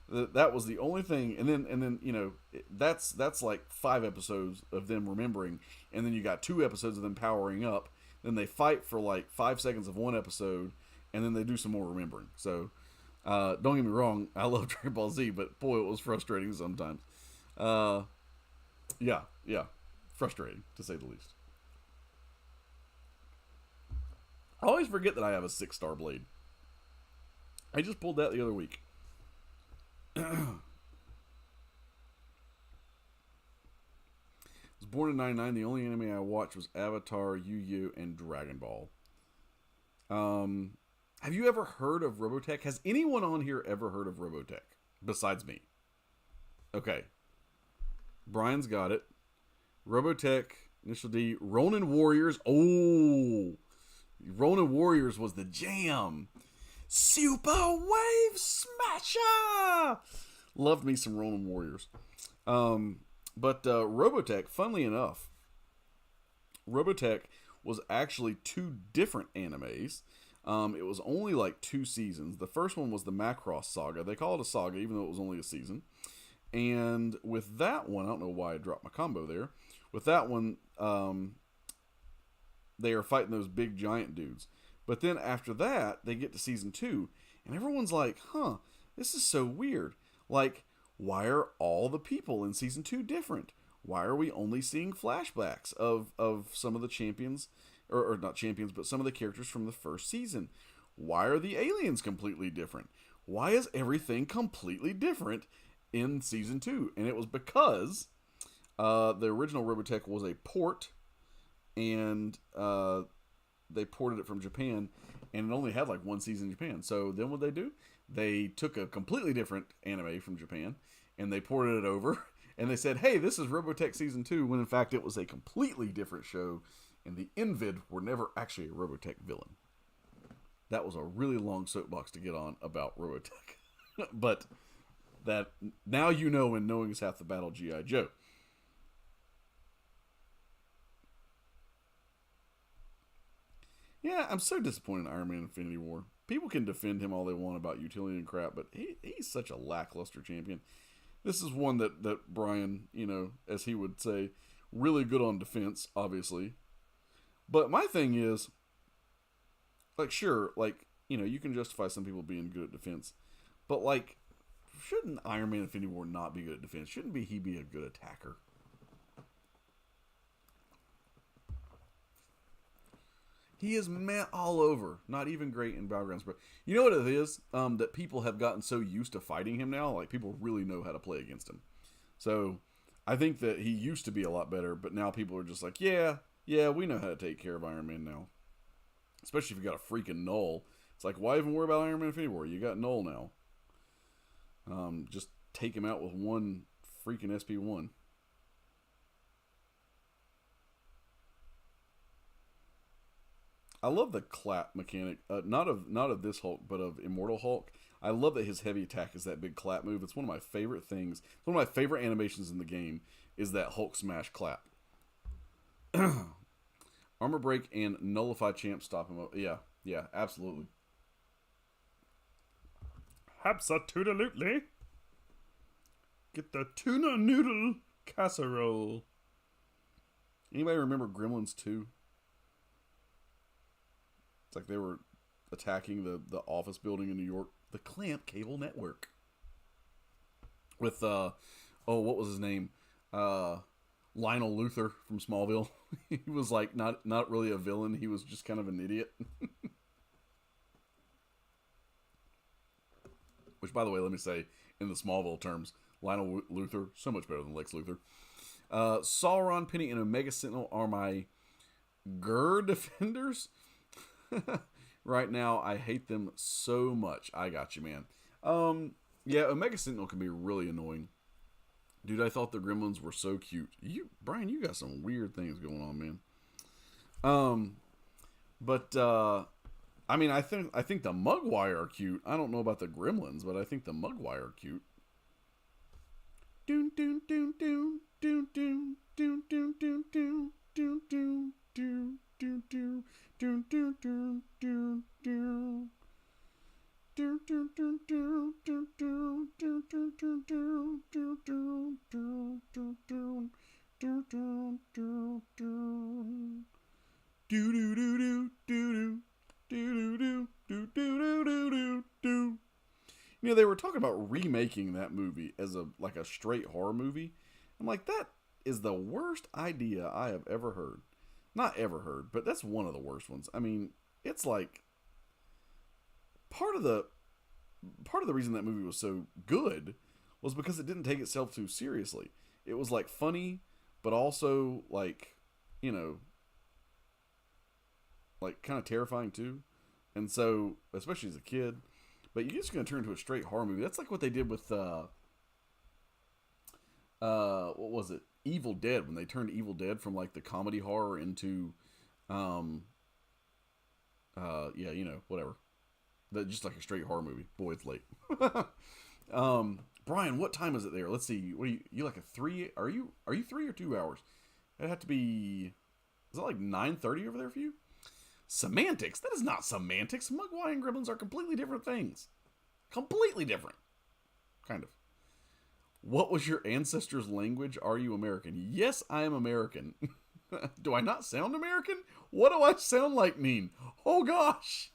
That was the only thing. And then you know, that's like 5 episodes of them remembering, and then you got 2 episodes of them powering up. Then they fight for like 5 seconds of one episode, and then they do some more remembering. So don't get me wrong, I love Dragon Ball Z, but boy, it was frustrating sometimes. Yeah, frustrating to say the least. I always forget that I have a 6-star blade. I just pulled that the other week. I was born in 99. The only anime I watched was Avatar, Yu-Gi-Oh, and Dragon Ball. Have you ever heard of Robotech? Has anyone on here ever heard of Robotech besides me? Okay. Brian's got it. Robotech, initial D, Ronin Warriors. Oh, Ronin Warriors was the jam. Super Wave Smasher! Loved me some Ronin Warriors. But Robotech, funnily enough, Robotech was actually 2 different animes. It was only like 2 seasons. The first one was the Macross Saga. They call it a saga, even though it was only a season. And with that one, I don't know why I dropped my combo there. With that one, they are fighting those big giant dudes. But then after that, they get to season 2, and everyone's like, huh, this is so weird. Like, why are all the people in season 2 different? Why are we only seeing flashbacks of some of the champions, or not champions, but some of the characters from the first season? Why are the aliens completely different? Why is everything completely different in season 2? And it was because the original Robotech was a port, and they ported it from Japan, and it only had like 1 season in Japan. So then what they do? They took a completely different anime from Japan, and they ported it over, and they said, hey, this is Robotech Season 2, when in fact it was a completely different show, and the Invid were never actually a Robotech villain. That was a really long soapbox to get on about Robotech. But that, now you know, and knowing is half the battle, G.I. Joe. Yeah, I'm so disappointed in Iron Man Infinity War. People can defend him all they want about utility and crap, but he's such a lackluster champion. This is one that Brian, you know, as he would say, really good on defense, obviously. But my thing is, like, sure, like, you know, you can justify some people being good at defense, but, like, shouldn't Iron Man Infinity War not be good at defense? Shouldn't he be a good attacker? He is met all over. Not even great in Battlegrounds. But you know what it is? That people have gotten so used to fighting him now. Like, people really know how to play against him. So, I think that he used to be a lot better. But now people are just like, yeah, we know how to take care of Iron Man now. Especially if you got a freaking Null. It's like, why even worry about Iron Man Infinity War? You got Null now. Just take him out with one freaking SP1. I love the clap mechanic, not of this Hulk, but of Immortal Hulk. I love that his heavy attack is that big clap move. It's one of my favorite things. One of my favorite animations in the game is that Hulk smash clap. Armor break and nullify champ stop him. Yeah, absolutely. Absolutely. Get the tuna noodle casserole. Anybody remember Gremlins 2? It's like they were attacking the office building in New York. The Clamp Cable Network. With, what was his name? Lionel Luthor from Smallville. He was like not really a villain. He was just kind of an idiot. Which, by the way, let me say, in the Smallville terms, Lionel Luthor, so much better than Lex Luthor. Sauron, Penny, and Omega Sentinel are my Gur defenders. Right now, I hate them so much. I got you, man. Yeah, Omega Sentinel can be really annoying. Dude, I thought the Gremlins were so cute. Brian, you got some weird things going on, man. I mean, I think the Mugwire are cute. I don't know about the Gremlins, but I think the Mugwire are cute. Doon doon doon doon doon doon doon doon doon doon doon doon doon doon doon doon doon doon doon doon. You know, they were talking about remaking that movie as a straight horror movie. I'm like, that is the worst idea I have ever heard. Not ever heard, but that's one of the worst ones. I mean, it's like part of the reason that movie was so good was because it didn't take itself too seriously. It was like funny, but also like, you know, like kind of terrifying too. And so, especially as a kid, but you're just going to turn into a straight horror movie. That's like what they did with what was it? Evil Dead, when they turned Evil Dead from like the comedy horror into yeah, you know, whatever. Just like a straight horror movie. Boy, it's late. Brian, what time is it there? Let's see. What are you like a 3? Are you 3 or 2 hours? It'd have to be. Is it like 9:30 over there for you? Semantics? That is not semantics. Mugwai and Gremlins are completely different things. Completely different. Kind of. What was your ancestors' language? Are you American? Yes, I am American. Do I not sound American? What do I sound like, mean? Oh gosh.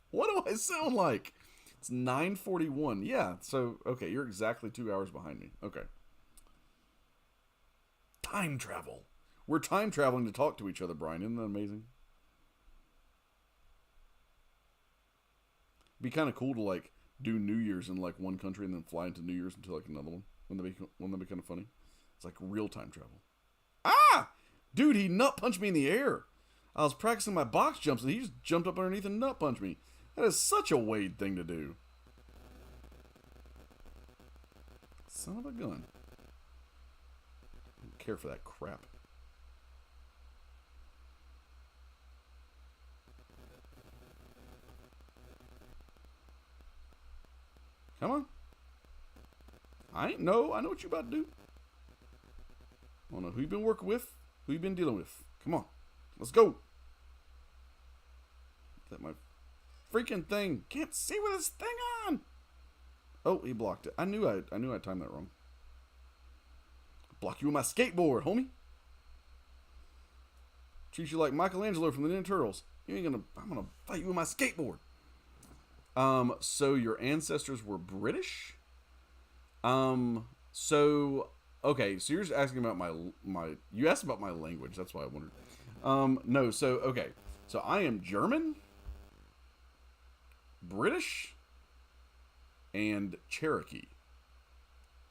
What do I sound like? It's 9:41. Yeah, so, okay, you're exactly 2 hours behind me. Okay. Time travel. We're time traveling to talk to each other, Brian. Isn't that amazing? Be kind of cool to, like, do New Year's in, like, one country and then fly into New Year's into, like, another one. Wouldn't that be kind of funny? It's like real time travel. Ah! Dude, he nut punched me in the air. I was practicing my box jumps and he just jumped up underneath and nut punched me. That is such a Wade thing to do. Son of a gun. I don't care for that crap. Come on. I know what you about to do. I don't know who you been working with, who you been dealing with. Come on. Let's go. That my freaking thing. Can't see with this thing on. Oh, he blocked it. I knew I timed that wrong. Block you with my skateboard, homie. Treat you like Michelangelo from the Ninja Turtles. I'm gonna fight you with my skateboard. So your ancestors were British? So you're just asking about you asked about my language, that's why I wondered. No, so, okay. So I am German, British, and Cherokee.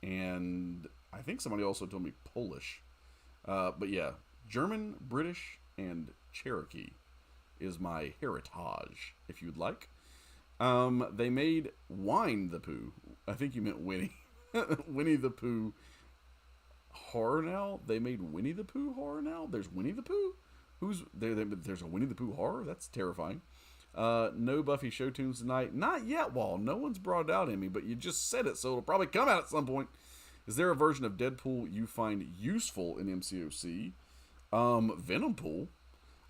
And I think somebody also told me Polish. But yeah, German, British, and Cherokee is my heritage, if you'd like. They made Wine the Pooh. I think you meant Winnie. Winnie the Pooh horror now? They made Winnie the Pooh horror now? There's Winnie the Pooh? There's a Winnie the Pooh horror? That's terrifying. No Buffy show tunes tonight. Not yet, Wall. No one's brought it out in me, but you just said it, so it'll probably come out at some point. Is there a version of Deadpool you find useful in MCoC? Venompool.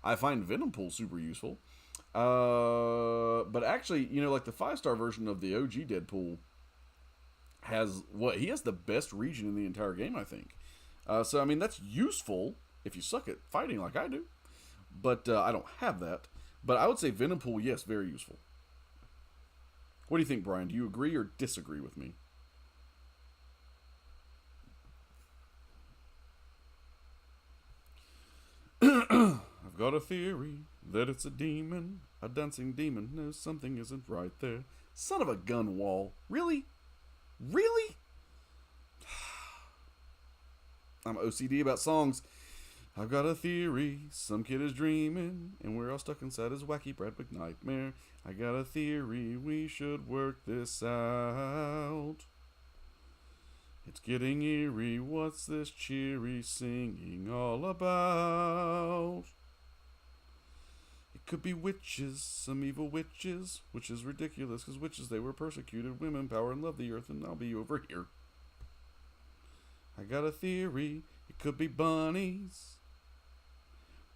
I find Venompool super useful. But actually, like the 5-star version of the OG Deadpool he has the best region in the entire game, I think. So, I mean, that's useful if you suck at fighting like I do. But I don't have that. But I would say Venompool, yes, very useful. What do you think, Brian? Do you agree or disagree with me? I've got a theory that it's a demon, a dancing demon. No, something isn't right there. Son of a gun, Wall. Really? Really? I'm OCD about songs. I've got a theory, some kid is dreaming, and we're all stuck inside his wacky Bradwick nightmare. I got a theory, we should work this out. It's getting eerie, what's this cheery singing all about? It could be witches, some evil witches, which is ridiculous, because witches, they were persecuted, women, power, and love the earth, and I'll be over here. I got a theory, it could be bunnies.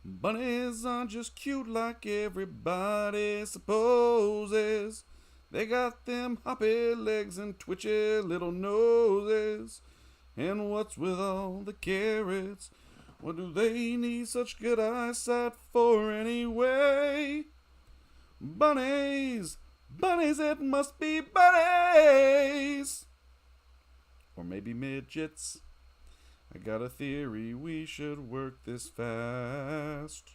Bunnies aren't just cute like everybody supposes. They got them hoppy legs and twitchy little noses. And what's with all the carrots? What do they need such good eyesight for anyway? Bunnies! Bunnies, it must be bunnies! Or maybe midgets. I got a theory, we should work this fast.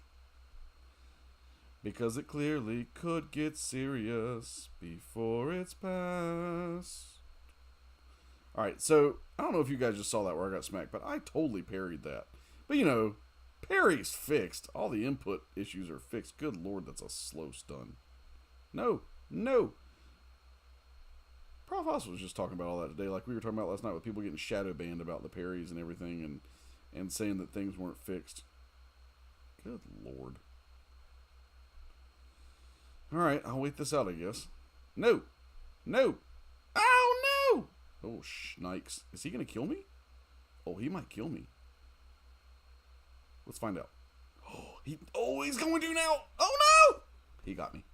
Because it clearly could get serious before it's past. Alright, so I don't know if you guys just saw that where I got smacked, but I totally parried that. But parry's fixed. All the input issues are fixed. Good lord, that's a slow stun. No. Prof House was just talking about all that today, like we were talking about last night with people getting shadow banned about the parries and everything and saying that things weren't fixed. Good lord. Alright, I'll wait this out, I guess. No! Oh, no! Oh, shnikes. Is he going to kill me? Oh, he might kill me. Let's find out. Oh, he's going to now! Oh, no! He got me.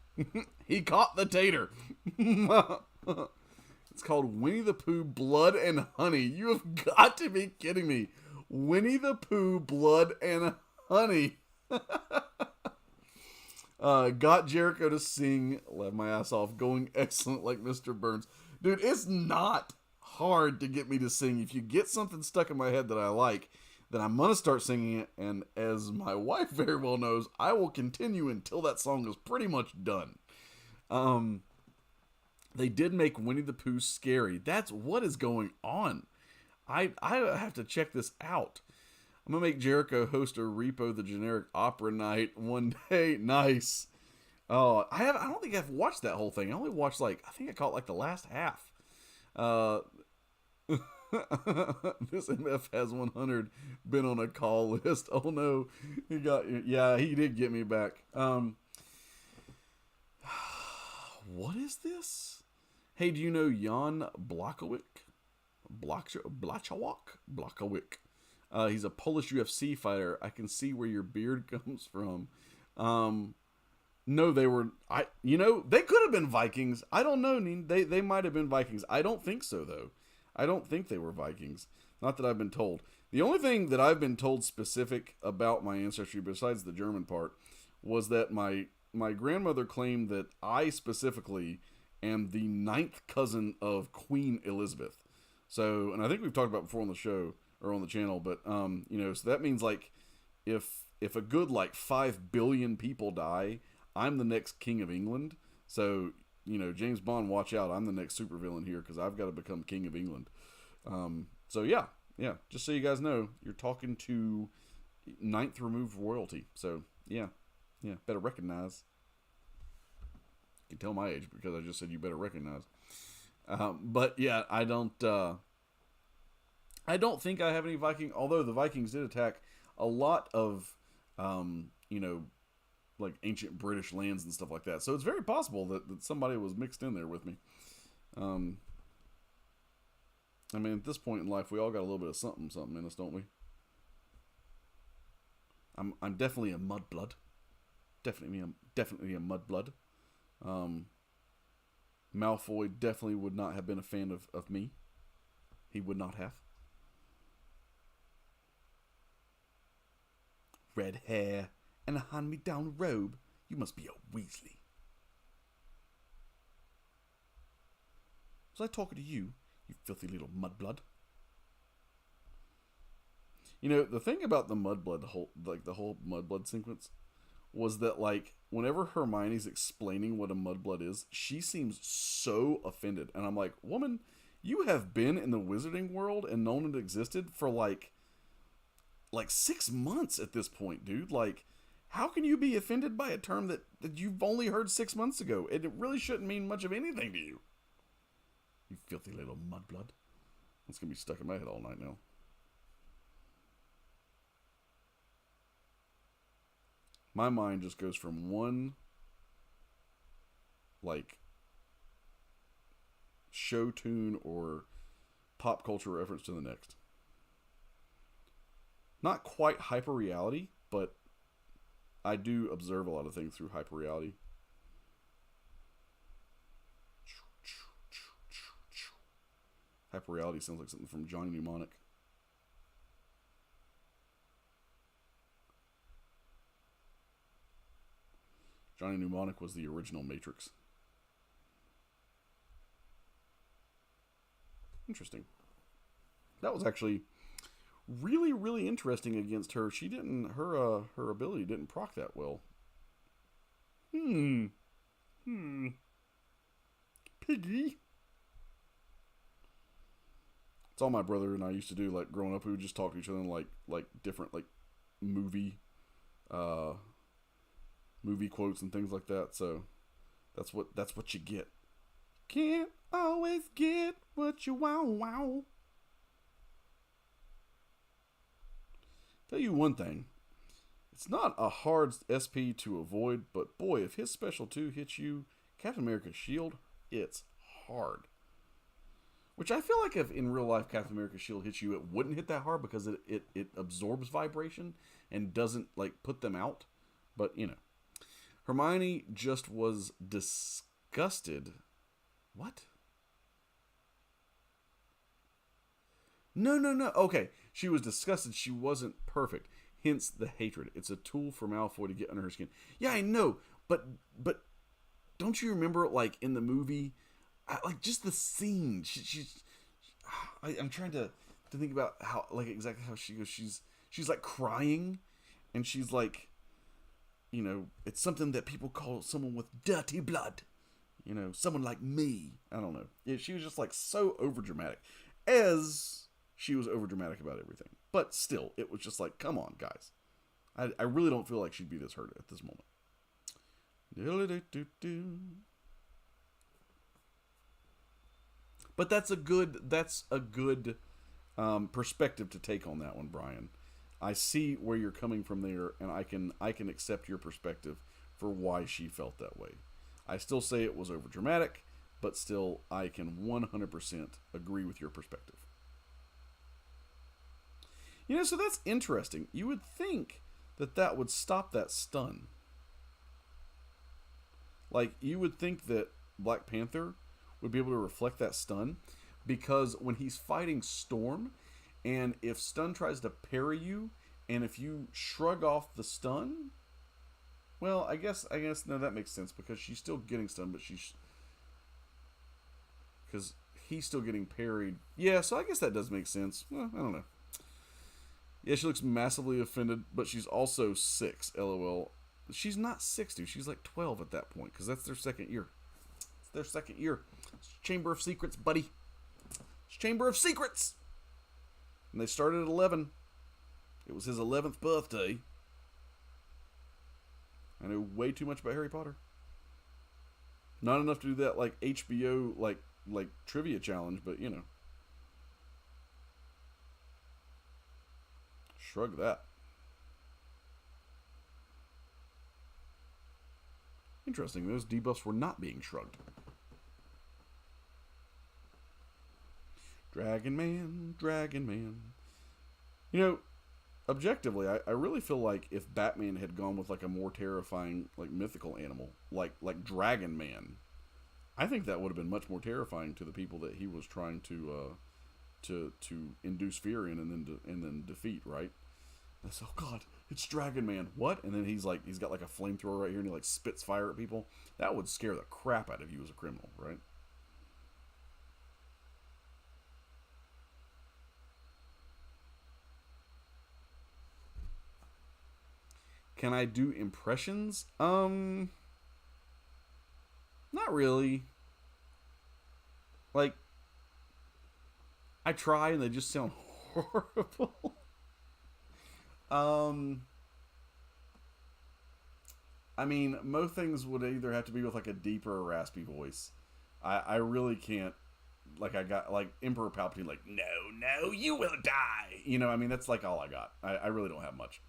He caught the tater. It's called Winnie the Pooh Blood and Honey. You have got to be kidding me. Winnie the Pooh Blood and Honey. Got Jericho to sing Let My Ass Off, going excellent like Mr. Burns. Dude, it's not hard to get me to sing. If you get something stuck in my head that I like, then I'm going to start singing it. And as my wife very well knows, I will continue until that song is pretty much done. They did make Winnie the Pooh scary. That's what is going on. I have to check this out. I'm going to make Jericho host a Repo the Generic Opera Night one day. Nice. Oh, I don't think I've watched that whole thing. I only watched I think I caught the last half. This MF has 100 been on a call list. Oh no. He did get me back. What is this? Hey, do you know Jan Blachowicz? Blachowicz. He's a Polish UFC fighter. I can see where your beard comes from. No, they were. They could have been Vikings. I don't know, Neen. They might have been Vikings. I don't think so, though. I don't think they were Vikings. Not that I've been told. The only thing that I've been told specific about my ancestry, besides the German part, was that my grandmother claimed that I specifically am the 9th cousin of Queen Elizabeth. So, and I think we've talked about before on the show or on the channel, but so that means if a good 5 billion people die, I'm the next king of England. So, James Bond, watch out. I'm the next supervillain here because I've got to become king of England. So yeah, just so you guys know, you're talking to 9th removed royalty. So yeah, better recognize. You can tell my age because I just said you better recognize. But yeah, I don't think I have any Viking, although the Vikings did attack a lot of, like ancient British lands and stuff like that. So it's very possible that somebody was mixed in there with me. I mean, at this point in life, we all got a little bit of something in us, don't we? I'm definitely a mudblood. Definitely a mudblood. Malfoy definitely would not have been a fan of me. He would not have. Red hair and a hand-me-down robe. You must be a Weasley. Was I talking to you, you filthy little mudblood? You know, the thing about the mudblood, the whole mudblood sequence, was that, like, whenever Hermione's explaining what a mudblood is, she seems so offended. And I'm like, woman, you have been in the wizarding world and known it existed for, like 6 months at this point, dude. Like, how can you be offended by a term that you've only heard 6 months ago? And it really shouldn't mean much of anything to you. You filthy little mudblood. That's going to be stuck in my head all night now. My mind just goes from one, like, show tune or pop culture reference to the next. Not quite hyper reality, but I do observe a lot of things through hyper reality. Hyper reality sounds like something from Johnny Mnemonic. Johnny Mnemonic was the original Matrix. Interesting. That was actually really, really interesting against her. She didn't, her ability didn't proc that well. Piggy. It's all my brother and I used to do, like, growing up. We would just talk to each other in, like different, like, movie quotes and things like that. So that's what you get. Can't always get what you want. Tell you one thing, it's not a hard SP to avoid, but boy, if his special 2 hits you, Captain America's shield, it's hard. Which I feel like if in real life Captain America's shield hits you, it wouldn't hit that hard because it absorbs vibration and doesn't, like, put them out. But, you know. Hermione just was disgusted. What? No. Okay. She was disgusted. She wasn't perfect. Hence the hatred. It's a tool for Malfoy to get under her skin. Yeah, I know. But don't you remember, like, in the movie, like, just the scene. I'm trying to think about how, like, exactly how she goes. She's like crying, and she's like, you know, it's something that people call someone with dirty blood. You know, someone like me. I don't know. Yeah, she was just, like, so overdramatic. As she was overdramatic about everything. But still, it was just like, come on, guys. I really don't feel like she'd be this hurt at this moment. But that's a good perspective to take on that one, Brian. I see where you're coming from there, and I can accept your perspective for why she felt that way. I still say it was overdramatic, but still I can 100% agree with your perspective. You know, so that's interesting. You would think that would stop that stun. Like, you would think that Black Panther would be able to reflect that stun, because when he's fighting Storm, and if stun tries to parry you, and if you shrug off the stun, well, I guess no, that makes sense, because she's still getting stunned, but because he's still getting parried. Yeah, so I guess that does make sense. Well, I don't know. Yeah, she looks massively offended, but she's also 6, LOL. She's not 6, dude. She's like 12 at that point, because that's their second year. It's their second year. It's Chamber of Secrets, buddy. It's Chamber of Secrets! And they started at 11. It was his 11th birthday. I know way too much about Harry Potter. Not enough to do that, like, HBO, like trivia challenge, but, you know. Shrug that. Interesting. Those debuffs were not being shrugged. Dragon Man, Dragon Man. You know, objectively, I really feel like if Batman had gone with like a more terrifying, like mythical animal, like Dragon Man, I think that would have been much more terrifying to the people that he was trying to induce fear in and then defeat. Right? That's, oh God, it's Dragon Man. What? And then he's got like a flamethrower right here, and he like spits fire at people. That would scare the crap out of you as a criminal, right? Can I do impressions? Not really. Like, I try and they just sound horrible. I mean, most things would either have to be with like a deeper or raspy voice. I really can't. Like, I got like Emperor Palpatine, like, no, you will die. You know, I mean, that's like all I got. I really don't have much.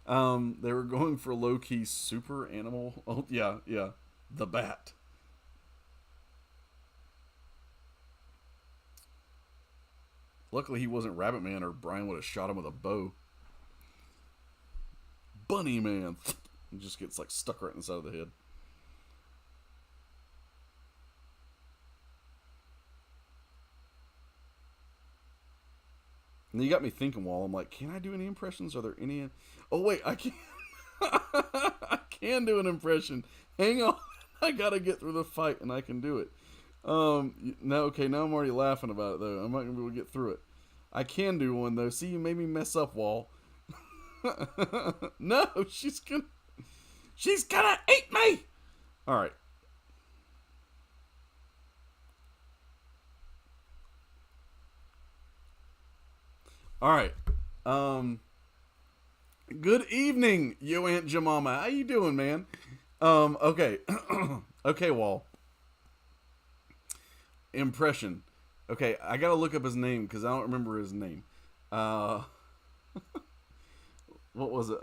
They were going for low-key super animal. Oh, yeah. The Bat. Luckily he wasn't Rabbit Man, or Brian would have shot him with a bow. Bunny Man. He just gets like stuck right in the side of the head. And you got me thinking, while I'm like, can I do any impressions? Are there any? Oh wait, I can. I can do an impression. Hang on, I gotta get through the fight, and I can do it. Now I'm already laughing about it though. I'm not gonna be able to get through it. I can do one though. See, you made me mess up, Wall. No, she's gonna eat me. All right. All right. Good evening, yo Aunt Jemima. How you doing, man? Okay. Okay, Wall. Impression. Okay, I gotta look up his name because I don't remember his name. What was it?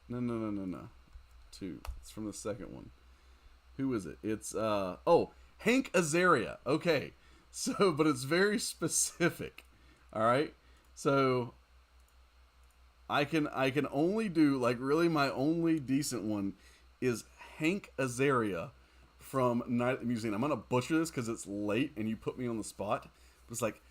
No. Two. It's from the second one. Who is it? It's Hank Azaria. Okay. So, but it's very specific. All right. So I can only do, like, really my only decent one is Hank Azaria from Night at the Museum. I'm gonna butcher this because it's late and you put me on the spot. But it's like,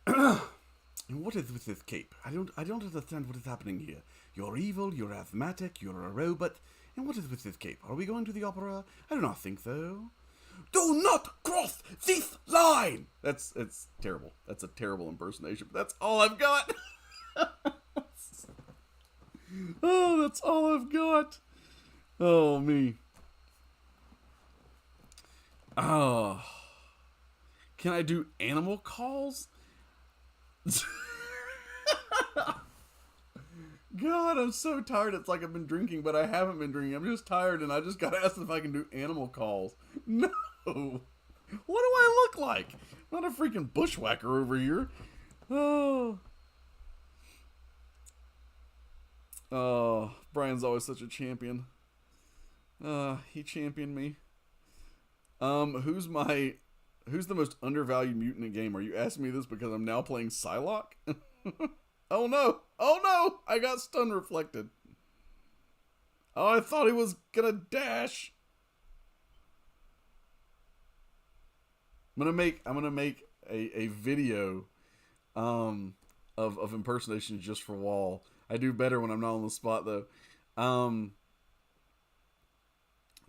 what is with this cape? I don't understand what is happening here. You're evil. You're asthmatic. You're a robot. And what is with this cape? Are we going to the opera? I do not think so. Do not cross this line! It's terrible. That's a terrible impersonation, but that's all I've got. Oh, that's all I've got. Oh, me. Oh. Can I do animal calls? God, I'm so tired. It's like I've been drinking, but I haven't been drinking. I'm just tired, and I just got asked if I can do animal calls. No. What do I look like? I'm not a freaking bushwhacker over here. Oh. Oh, Brian's always such a champion. He championed me. Who's the most undervalued mutant in game? Are you asking me this because I'm now playing Psylocke? Oh no! I got stun reflected. Oh, I thought he was gonna dash. I'm gonna make a video of impersonations just for Wall. I do better when I'm not on the spot though.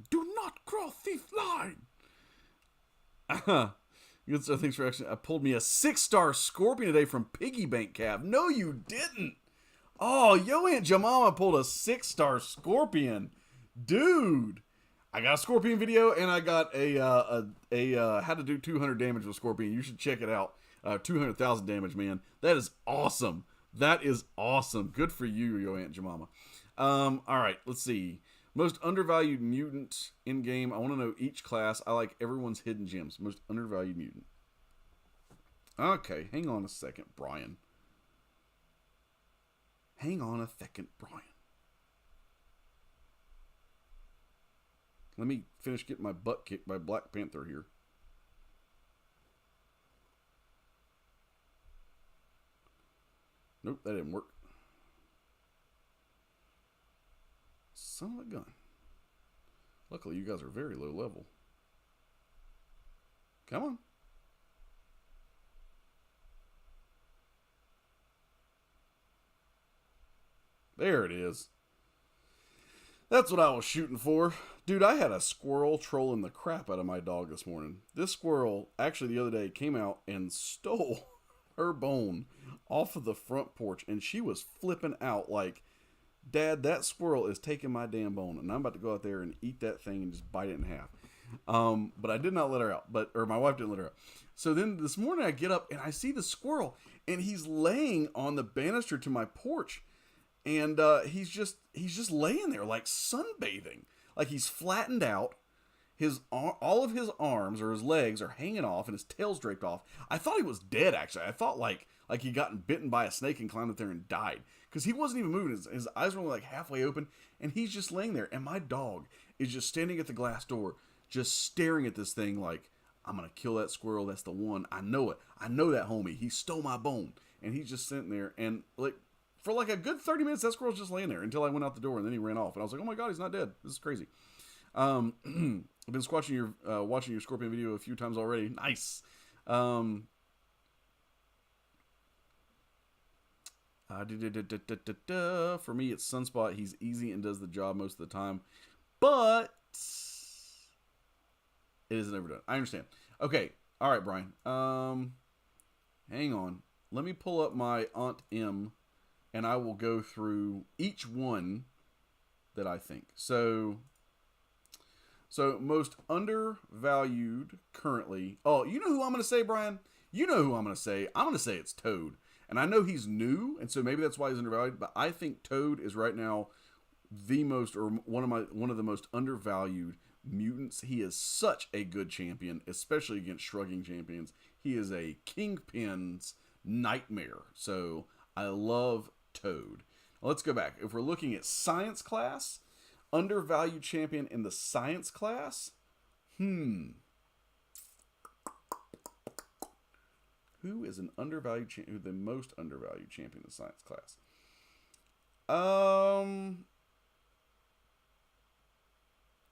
Do not cross this line. Good stuff. Thanks for action. I pulled me a 6-star Scorpion today from Piggy Bank Cab. No, you didn't. Oh, yo Aunt Jemima pulled a 6-star Scorpion, dude. I got a Scorpion video, and I got a how to do 200 damage with Scorpion. You should check it out. 200,000 damage, man. That is awesome. That is awesome. Good for you, yo Aunt Jemima. All right, let's see. Most undervalued mutant in game. I want to know each class. I like everyone's hidden gems. Most undervalued mutant. Okay, hang on a second, Brian. Hang on a second, Brian. Let me finish getting my butt kicked by Black Panther here. Nope, that didn't work. Son of a gun. Luckily, you guys are very low level. Come on. There it is. That's what I was shooting for. Dude, I had a squirrel trolling the crap out of my dog this morning. This squirrel, actually the other day, came out and stole her bone off of the front porch. And she was flipping out like, Dad, that squirrel is taking my damn bone. And I'm about to go out there and eat that thing and just bite it in half. But I did not let her out. Or my wife didn't let her out. So then this morning I get up and I see the squirrel. And he's laying on the banister to my porch. And he's just laying there like sunbathing. Like he's flattened out. All of his arms or his legs are hanging off and his tail's draped off. I thought he was dead, actually. I thought like he'd gotten bitten by a snake and climbed up there and died. Because he wasn't even moving. His eyes were only like halfway open. And he's just laying there. And my dog is just standing at the glass door, just staring at this thing like, I'm going to kill that squirrel. That's the one. I know it. I know that homie. He stole my bone. And he's just sitting there. And like, for like a good 30 minutes, that squirrel's just laying there until I went out the door and then he ran off. And I was like, oh my God, he's not dead. This is crazy. I've been watching your scorpion video a few times already. Nice. For me, it's Sunspot. He's easy and does the job most of the time. But it isn't overdone. I understand. Okay. All right, Brian. Hang on. Let me pull up my Aunt M. And I will go through each one that I think. So most undervalued currently. Oh, you know who I'm going to say, Brian? You know who I'm going to say. I'm going to say it's Toad. And I know he's new, and so maybe that's why he's undervalued. But I think Toad is right now the most, or one of the most undervalued mutants. He is such a good champion, especially against shrugging champions. He is a Kingpin's nightmare. So I love Toad. Now let's go back. If we're looking at science class, undervalued champion in the science class, who is an undervalued champion? The most undervalued champion in the science class?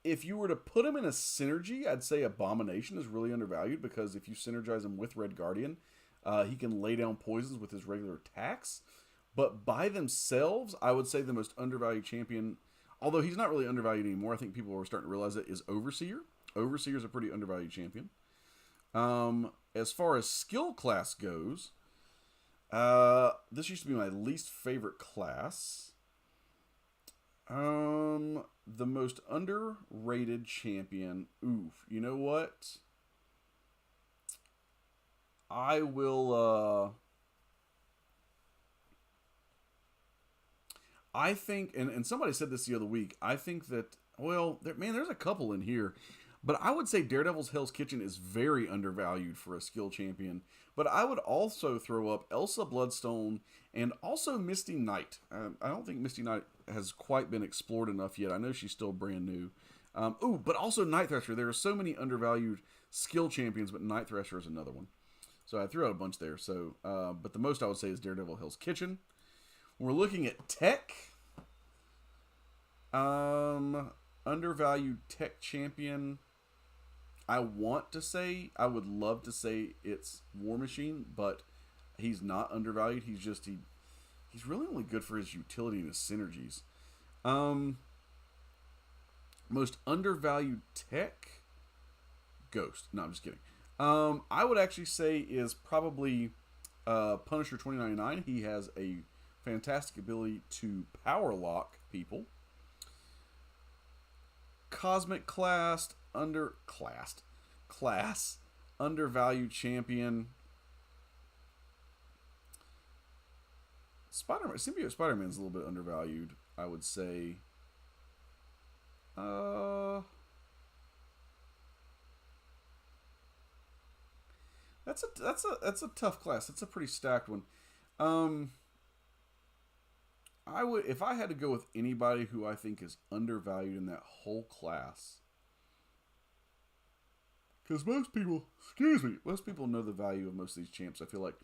If you were to put him in a synergy, I'd say Abomination is really undervalued because if you synergize him with Red Guardian, he can lay down poisons with his regular attacks. But by themselves, I would say the most undervalued champion, although he's not really undervalued anymore, I think people are starting to realize it, is Overseer. Overseer is a pretty undervalued champion. As far as skill class goes, this used to be my least favorite class. The most underrated champion. Oof. You know what? I will, I think, and somebody said this the other week, I think that, well, there's a couple in here, but I would say Daredevil's Hell's Kitchen is very undervalued for a skill champion. But I would also throw up Elsa Bloodstone and also Misty Knight. I don't think Misty Knight has quite been explored enough yet. I know she's still brand new. But also Night Thresher. There are so many undervalued skill champions, but Night Thresher is another one. So I threw out a bunch there. So, but the most I would say is Daredevil Hell's Kitchen. We're looking at tech. Undervalued tech champion. I would love to say it's War Machine, but he's not undervalued. He's really only good for his utility and his synergies. Most undervalued tech? Ghost. No, I'm just kidding. I would actually say is probably Punisher 2099. He has a fantastic ability to power lock people. Cosmic class undervalued champion. Spider-Man, Symbiote Spider-Man's a little bit undervalued, I would say. That's a tough class. That's a pretty stacked one. If I had to go with anybody who I think is undervalued in that whole class, Because most people know the value of most of these champs, I feel like.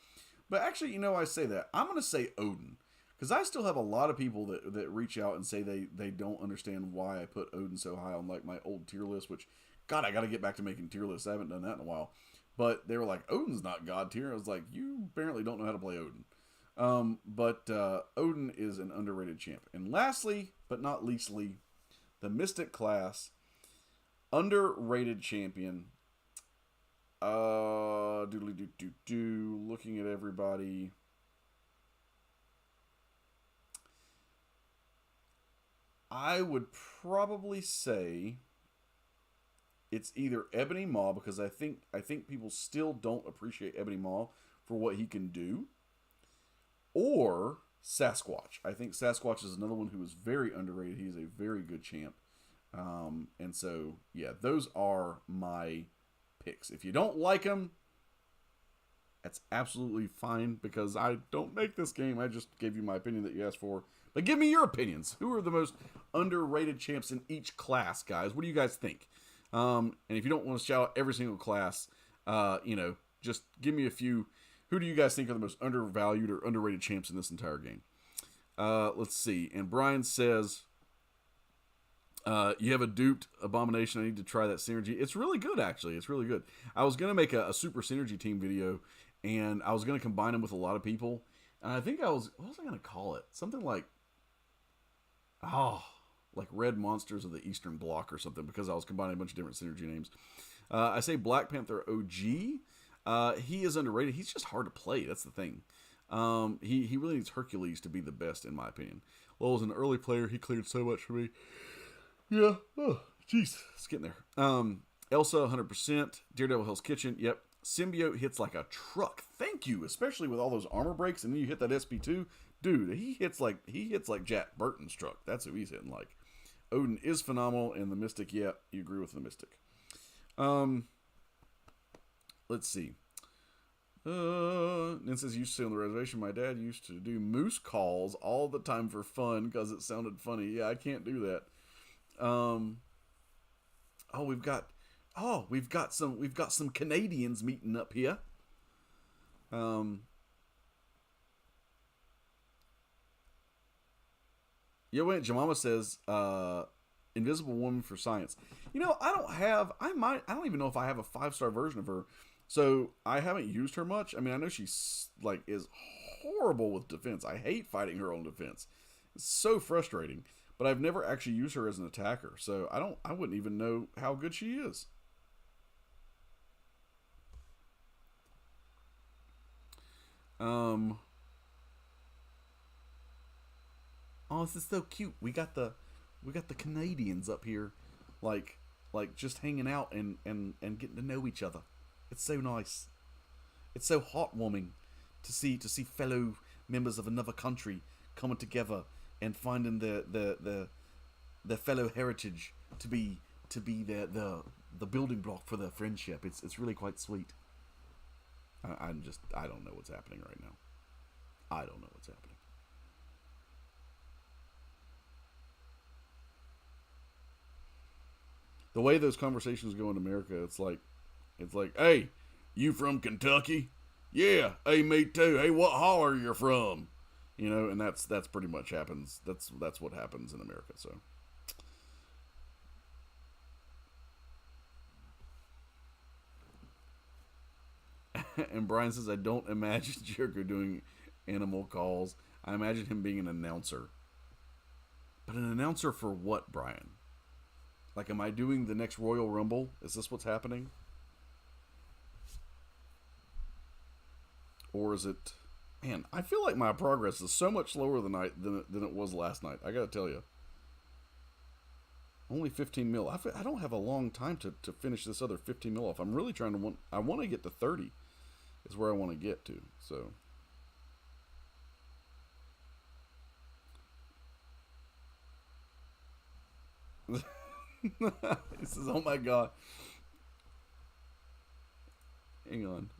But actually, I say that. I'm going to say Odin. Because I still have a lot of people that reach out and say they don't understand why I put Odin so high on like my old tier list, which, God, I got to get back to making tier lists. I haven't done that in a while. But they were like, Odin's not God tier. I was like, you apparently don't know how to play Odin. But Odin is an underrated champ. And lastly, but not leastly, the Mystic class, underrated champion. Looking at everybody. I would probably say it's either Ebony Maw, because I think people still don't appreciate Ebony Maw for what he can do, or Sasquatch. I think Sasquatch is another one who is very underrated. He's a very good champ. And so, yeah, those are my picks. If you don't like them, that's absolutely fine, because I don't make this game. I just gave you my opinion that you asked for. But give me your opinions. Who are the most underrated champs in each class, guys? What do you guys think? And if you don't want to shout out every single class, just give me a few. Who do you guys think are the most undervalued or underrated champs in this entire game? Let's see. And Brian says, you have a duped Abomination. I need to try that synergy. It's really good, actually. It's really good. I was going to make a super synergy team video, and I was going to combine them with a lot of people. And I think what was I going to call it? Something like Red Monsters of the Eastern Bloc or something, because I was combining a bunch of different synergy names. I say Black Panther OG. He is underrated. He's just hard to play. That's the thing. He really needs Hercules to be the best, in my opinion. Lowell was an early player. He cleared so much for me. Yeah. Oh, jeez. It's getting there. Elsa, 100%. Daredevil Hell's Kitchen. Yep. Symbiote hits like a truck. Thank you. Especially with all those armor breaks, and then you hit that SP2. Dude, he hits like Jack Burton's truck. That's who he's hitting like. Odin is phenomenal, and the Mystic, yeah, you agree with the Mystic. Let's see. Nin says, used to stay on the reservation. My dad used to do moose calls all the time for fun because it sounded funny. Yeah, I can't do that. We've got some Canadians meeting up here. Jemima says, Invisible Woman for Science. I don't even know if I have a 5-star version of her. So I haven't used her much. I mean, I know she's is horrible with defense. I hate fighting her on defense. It's so frustrating. But I've never actually used her as an attacker. So I wouldn't even know how good she is. Oh, this is so cute. We got the Canadians up here, like just hanging out and getting to know each other. It's so nice. It's so heartwarming to see fellow members of another country coming together and finding the fellow heritage to be the building block for their friendship. It's really quite sweet. I don't know what's happening right now. I don't know what's happening. The way those conversations go in America, it's like, hey, you from Kentucky? Yeah. Hey, me too. Hey, what holler you're from? And that's pretty much happens. That's what happens in America. So. And Brian says, I don't imagine Jericho doing animal calls. I imagine him being an announcer. But an announcer for what, Brian? Like, am I doing the next Royal Rumble? Is this what's happening? Or is it... Man, I feel like my progress is so much slower than it was last night. I gotta tell you. Only 15 mil. I don't have a long time to finish this other 15 mil off. I'm really trying to... I want to get to 30. Is where I want to get to. So... He says, oh my god. Hang on.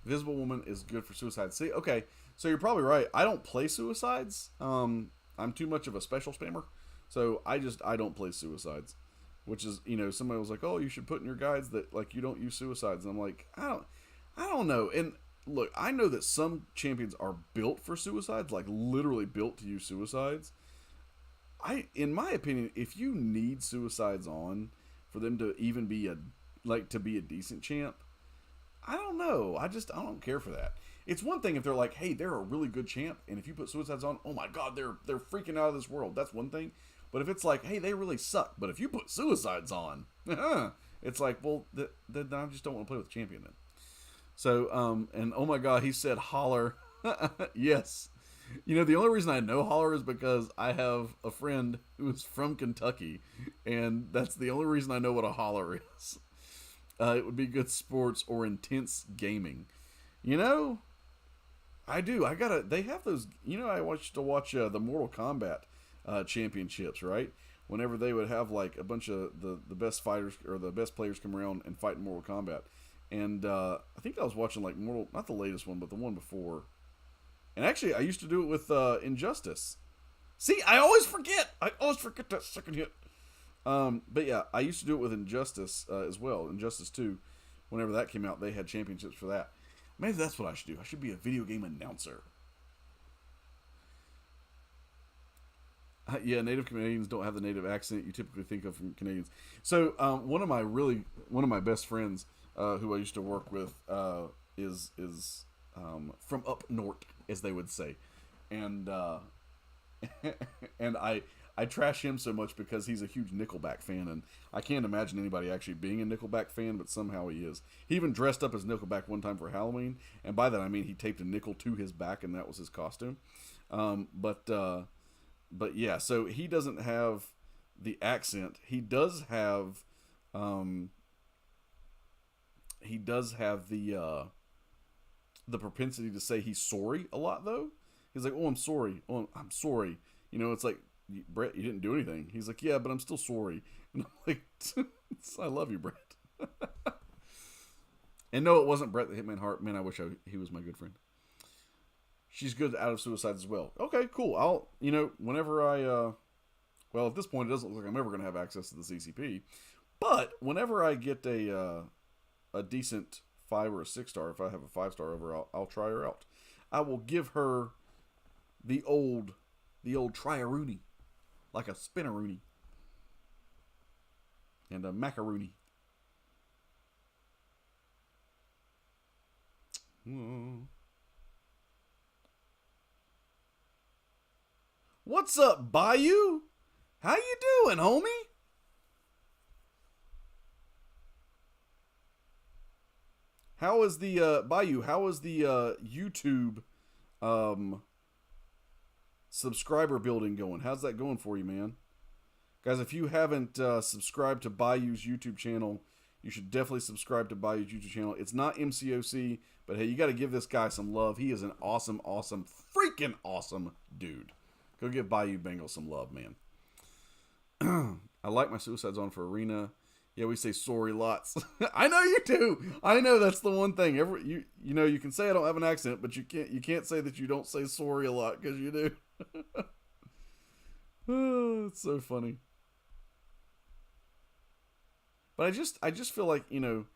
Invisible Woman is good for suicides. See, okay, so you're probably right. I don't play suicides. I'm too much of a special spammer, so I don't play suicides. which is, somebody was like, oh, you should put in your guides that like you don't use suicides. And I'm like, I don't know. And look, I know that some champions are built for suicides, like literally built to use suicides. In my opinion, if you need suicides on for them to even be to be a decent champ, I don't know. I don't care for that. It's one thing if they're like, hey, they're a really good champ, and if you put suicides on, oh my god, they're freaking out of this world. That's one thing. But if it's like, hey, they really suck, but if you put suicides on, it's like, well, then I just don't want to play with the champion then. So, and oh my god, he said holler. Yes. The only reason I know holler is because I have a friend who is from Kentucky, and that's the only reason I know what a holler is. It would be good sports or intense gaming. I do. They have those, I used to watch the Mortal Kombat championships, right? Whenever they would have like a bunch of the best fighters or the best players come around and fight in Mortal Kombat. And I think I was watching like not the latest one, but the one before. And actually, I used to do it with Injustice. See, I always forget. That second hit. But yeah, I used to do it with Injustice as well. Injustice 2, whenever that came out, they had championships for that. Maybe that's what I should do. I should be a video game announcer. Yeah, native Canadians don't have the native accent you typically think of from Canadians. So one of my best friends who I used to work with is from up north, as they would say, and and I trash him so much because he's a huge Nickelback fan, and I can't imagine anybody actually being a Nickelback fan, but somehow he is. He even dressed up as Nickelback one time for Halloween, and by that I mean he taped a nickel to his back, and that was his costume. But yeah, so he doesn't have the accent. He does have the propensity to say he's sorry a lot, though. He's like, oh, I'm sorry. Oh, I'm sorry. It's like, Brett, you didn't do anything. He's like, yeah, but I'm still sorry. And I'm like, I love you, Brett. And no, it wasn't Brett the Hitman Hart. Man, I wish he was my good friend. She's good out of suicides as well. Okay, cool. I'll, whenever well, at this point, it doesn't look like I'm ever going to have access to the CCP. But whenever I get a decent 5 or a 6-star, if I have a 5-star over, I'll try her out. I will give her the old try-a-rooney, like a spin-a-rooney, and a macaroni. What's up, Bayou? How you doing, homie? How is the Bayou? How is the YouTube subscriber building going? How's that going for you, man? Guys, if you haven't subscribed to Bayou's YouTube channel, you should definitely subscribe to Bayou's YouTube channel. It's not MCoC, but hey, you got to give this guy some love. He is an awesome, freaking awesome dude. Go give Bayou Bengal some love, man. I like my suicides on for arena. Yeah, we say sorry lots. I know you do. I know that's the one thing. You can say I don't have an accent, but you can't say that you don't say sorry a lot, because you do. Oh, it's so funny. But I just feel like, you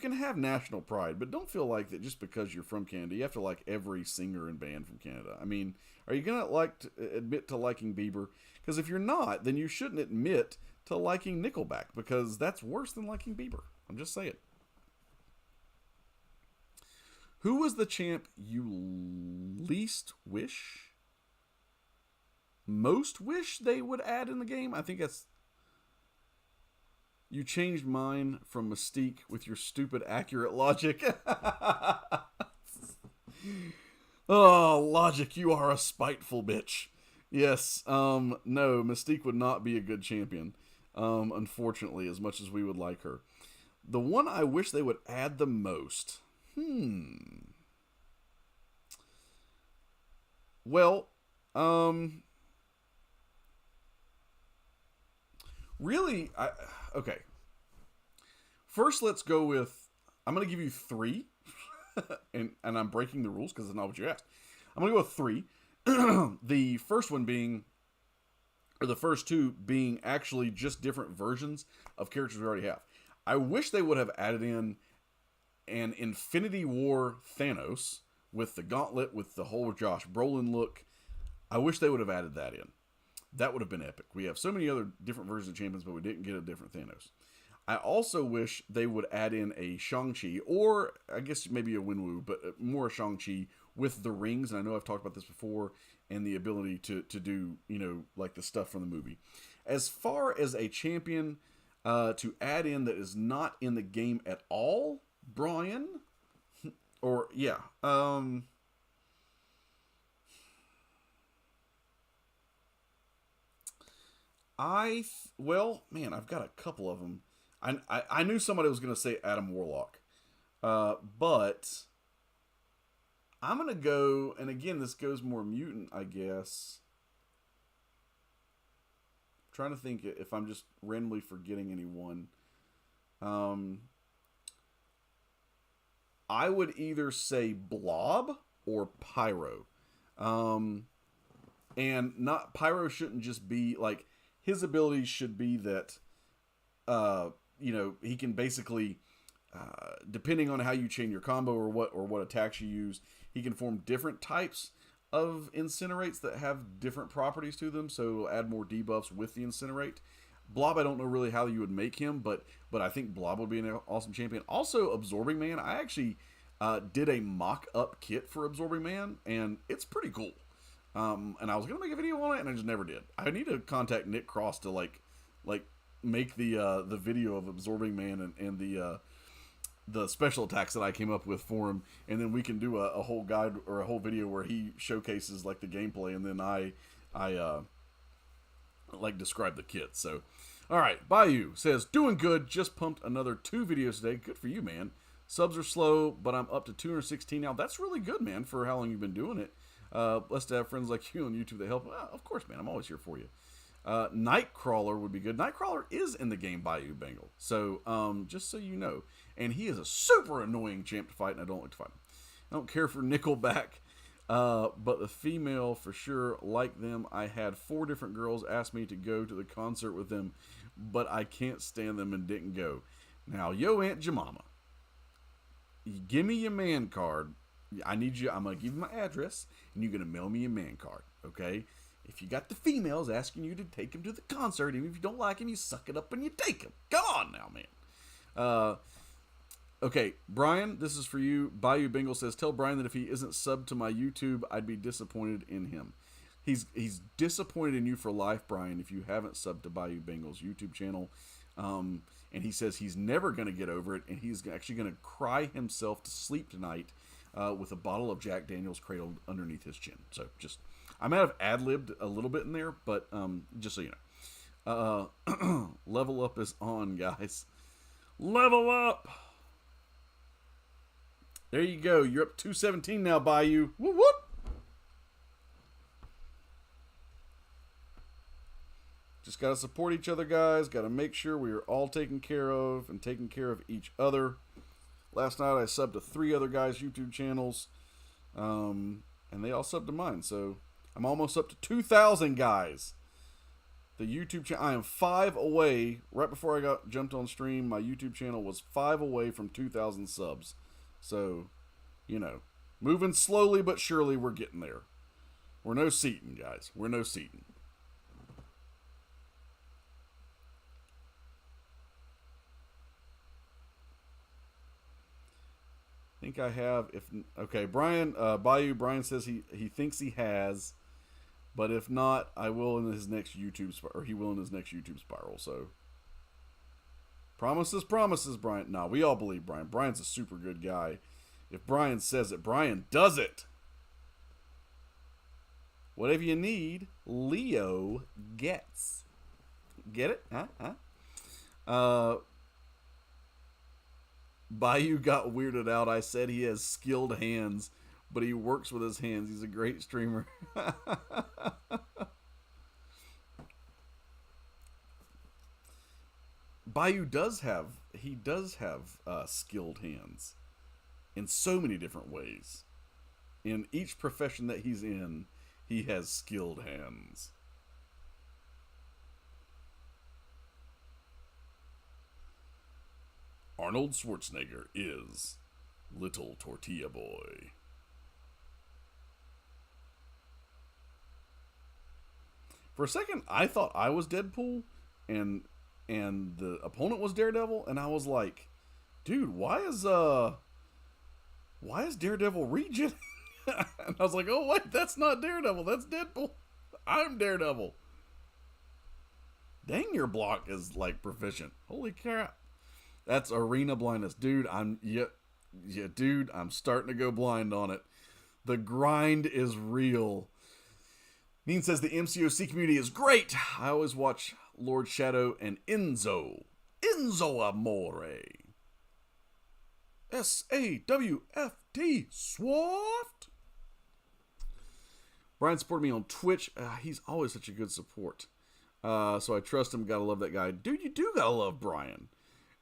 can have national pride, but don't feel like that just because you're from Canada, you have to like every singer and band from Canada. I mean, are you going to admit to liking Bieber? Because if you're not, then you shouldn't admit to liking Nickelback, because that's worse than liking Bieber. I'm just saying. Who was the champ you least wish? Most wish they would add in the game? I think that's... You changed mine from Mystique with your stupid accurate logic. Oh, logic, you are a spiteful bitch. Yes, no, Mystique would not be a good champion. Unfortunately, as much as we would like her. The one I wish they would add the most. Well, really, okay. First, let's go with, I'm going to give you 3. and I'm breaking the rules because it's not what you asked. I'm going to go with 3. The first one being or the first two being actually just different versions of characters we already have. I wish they would have added in an Infinity War Thanos with the gauntlet, with the whole Josh Brolin look. I wish they would have added that in. That would have been epic. We have so many other different versions of champions, but we didn't get a different Thanos. I also wish they would add in a Shang-Chi, or I guess maybe a Wenwu, but more a Shang-Chi with the rings. And I know I've talked about this before, and the ability to do, like the stuff from the movie. As far as a champion to add in that is not in the game at all, Brian, or yeah, well, man, I've got a couple of them. I knew somebody was going to say Adam Warlock, but I'm going to go, and again, this goes more mutant, I guess. I'm trying to think if I'm just randomly forgetting anyone. I would either say Blob or Pyro. And not, Pyro shouldn't just be, like, his abilities should be that, he can basically, depending on how you chain your combo or what attacks you use, he can form different types of incinerates that have different properties to them, so it'll add more debuffs with the incinerate. Blob, I don't know really how you would make him, but I think Blob would be an awesome champion. Also, Absorbing Man, I actually did a mock-up kit for Absorbing Man, and it's pretty cool. And I was going to make a video on it, and I just never did. I need to contact Nick Cross to, like make the video of Absorbing Man and the special attacks that I came up with for him, and then we can do a whole guide or a whole video where he showcases like the gameplay, and then I describe the kit. So, all right, Bayou says, doing good, just pumped another 2 videos today. Good for you, man. Subs are slow, but I'm up to 216 now. That's really good, man, for how long you've been doing it. Blessed to have friends like you on YouTube that help. Well, of course, man, I'm always here for you. Nightcrawler would be good. Nightcrawler is in the game Bayou Bengal. So, just so you know. And he is a super annoying champ to fight, and I don't like to fight him. I don't care for Nickelback, but the female, for sure, like them. I had 4 different girls ask me to go to the concert with them, but I can't stand them and didn't go. Now, yo, Aunt Jemima, give me your man card. I need you. I'm going to give you my address, and you're going to mail me a man card, okay? If you got the females asking you to take them to the concert, even if you don't like them, you suck it up and you take them. Come on now, man. Okay, Brian, this is for you. Bayou Bengal says, tell Brian that if he isn't subbed to my YouTube, I'd be disappointed in him. He's disappointed in you for life, Brian, if you haven't subbed to Bayou Bengal's YouTube channel. And he says he's never going to get over it, and he's actually going to cry himself to sleep tonight with a bottle of Jack Daniels cradled underneath his chin. So just, I might have ad-libbed a little bit in there, but just so you know. Level up is on, guys. Level up! There you go. You're up 217 now, Bayou. Whoop, whoop. Just got to support each other, guys. Got to make sure we are all taken care of and taking care of each other. Last night, I subbed to 3 other guys' YouTube channels. And they all subbed to mine. So, I'm almost up to 2,000, guys. The YouTube channel, I am 5 away. Right before I jumped on stream, my YouTube channel was 5 away from 2,000 subs. So, moving slowly but surely, we're getting there. We're no Seaton, guys. We're no Seaton. I think I have, okay, Brian, Bayou, Brian says he thinks he has, but if not, I will in his next YouTube, or he will in his next YouTube spiral, so. Promises, Brian. No, we all believe Brian. Brian's a super good guy. If Brian says it, Brian does it. Whatever you need, Leo gets. Get it? Huh? Bayou got weirded out. I said he has skilled hands, but he works with his hands. He's a great streamer. Bayou does have skilled hands in so many different ways. In each profession that he's in, he has skilled hands. Arnold Schwarzenegger is Little Tortilla Boy. For a second, I thought I was Deadpool, and the opponent was Daredevil, and I was like, dude, why is Daredevil regen? And I was like, oh wait, that's not Daredevil, that's Deadpool. I'm Daredevil. Dang, your block is like proficient. Holy crap. That's arena blindness. Dude, dude, I'm starting to go blind on it. The grind is real. Neen says the MCoC community is great. I always watch Lord Shadow and Enzo Amore. SAWFT Swaft. Brian supported me on Twitch. He's always such a good support. So I trust him. Gotta love that guy. Dude, you do gotta love Brian.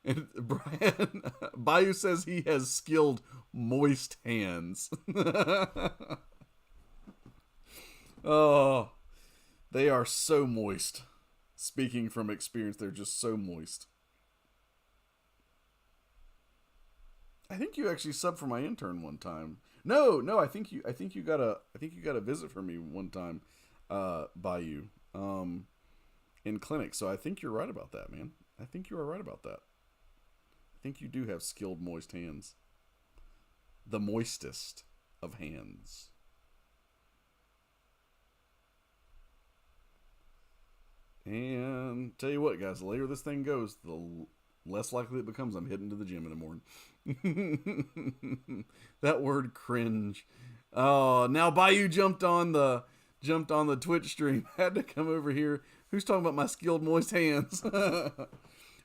And Brian, Bayou says he has skilled moist hands. Oh, they are so moist. Speaking from experience, they're just so moist. I think you actually subbed for my intern one time. No, I think you got a visit from me one time, Bayou, in clinic. So I think you're right about that, man. I think you are right about that. I think you do have skilled moist hands. The moistest of hands. And tell you what, guys, the later this thing goes, the less likely it becomes I'm heading to the gym in the morning. That word cringe. Oh, now Bayou jumped on the Twitch stream. Had to come over here. Who's talking about my skilled moist hands?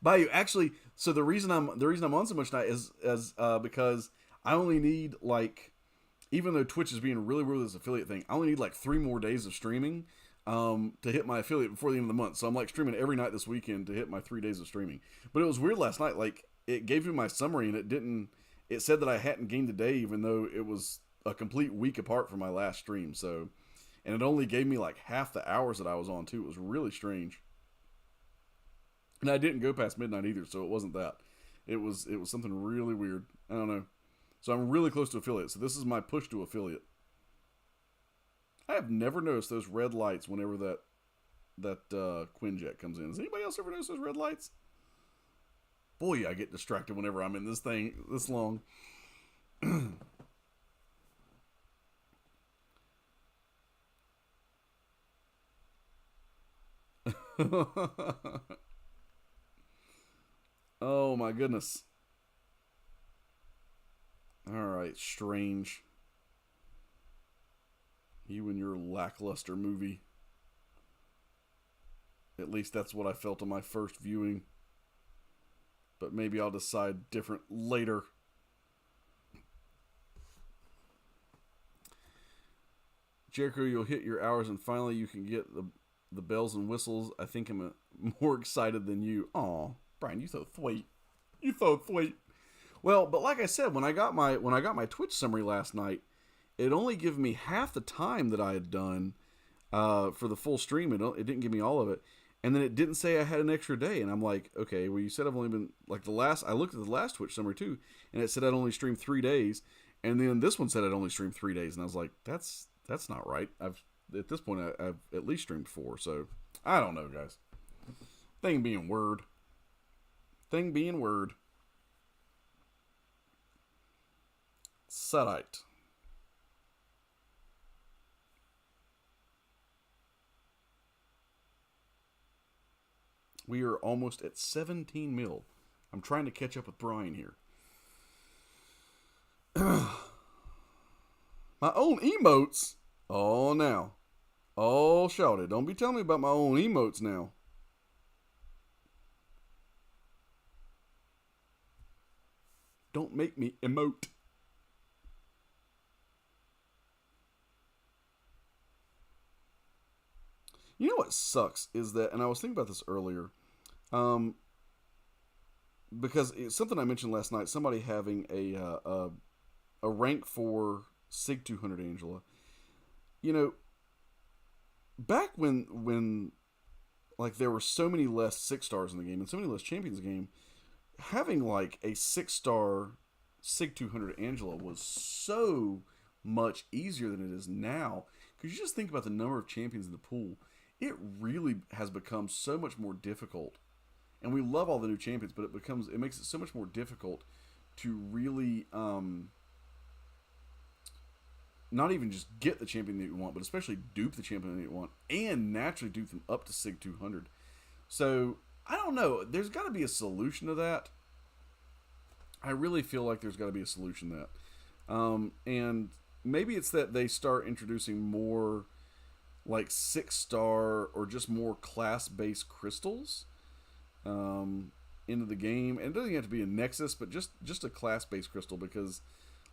Bayou, actually, so the reason I'm on so much tonight is because I only need, like, even though Twitch is being really weird with this affiliate thing, I only need like 3 more days of streaming to hit my affiliate before the end of the month. So I'm like streaming every night this weekend to hit my 3 days of streaming. But it was weird last night. Like, it gave me my summary and it said that I hadn't gained a day, even though it was a complete week apart from my last stream. So, and it only gave me like half the hours that I was on too. It was really strange. And I didn't go past midnight either, so it wasn't that. It was something really weird. I don't know. So I'm really close to affiliate. So this is my push to affiliate. I have never noticed those red lights whenever that Quinjet comes in. Has anybody else ever noticed those red lights? Boy, I get distracted whenever I'm in this thing this long. Oh my goodness. Alright, Strange. You and your lackluster movie. At least that's what I felt on my first viewing. But maybe I'll decide different later. Jericho, you'll hit your hours and finally you can get the bells and whistles. I think I'm more excited than you. Aw, Brian, you so sweet. You so sweet. Well, but like I said, when I got my Twitch summary last night, it only gave me half the time that I had done for the full stream. It didn't give me all of it. And then it didn't say I had an extra day. And I'm like, okay, well, you said I've only been, like, I looked at the last Twitch summary too, and it said I'd only streamed 3 days. And then this one said I'd only streamed 3 days. And I was like, that's not right. At this point, I've at least streamed 4. So, I don't know, guys. Thing being word. Suddite. We are almost at 17 mil. I'm trying to catch up with Brian here. My own emotes? Oh, now. Oh, shawty. Don't be telling me about my own emotes now. Don't make me emote. You know what sucks is that, and I was thinking about this earlier, because it's something I mentioned last night. Somebody having a rank 4 Sig 200 Angela. You know, back when like there were so many less 6 stars in the game and so many less champions in the game, having like a 6-star SIG 200 Angela was so much easier than it is now. Because you just think about the number of champions in the pool, it really has become so much more difficult. And we love all the new champions, but it makes it so much more difficult to really not even just get the champion that you want, but especially dupe the champion that you want, and naturally dupe them up to SIG 200. So, I don't know. There's got to be a solution to that. I really feel like there's got to be a solution to that. And maybe it's that they start introducing more like 6-star or just more class-based crystals into the game. And it doesn't have to be a Nexus, but just a class-based crystal, because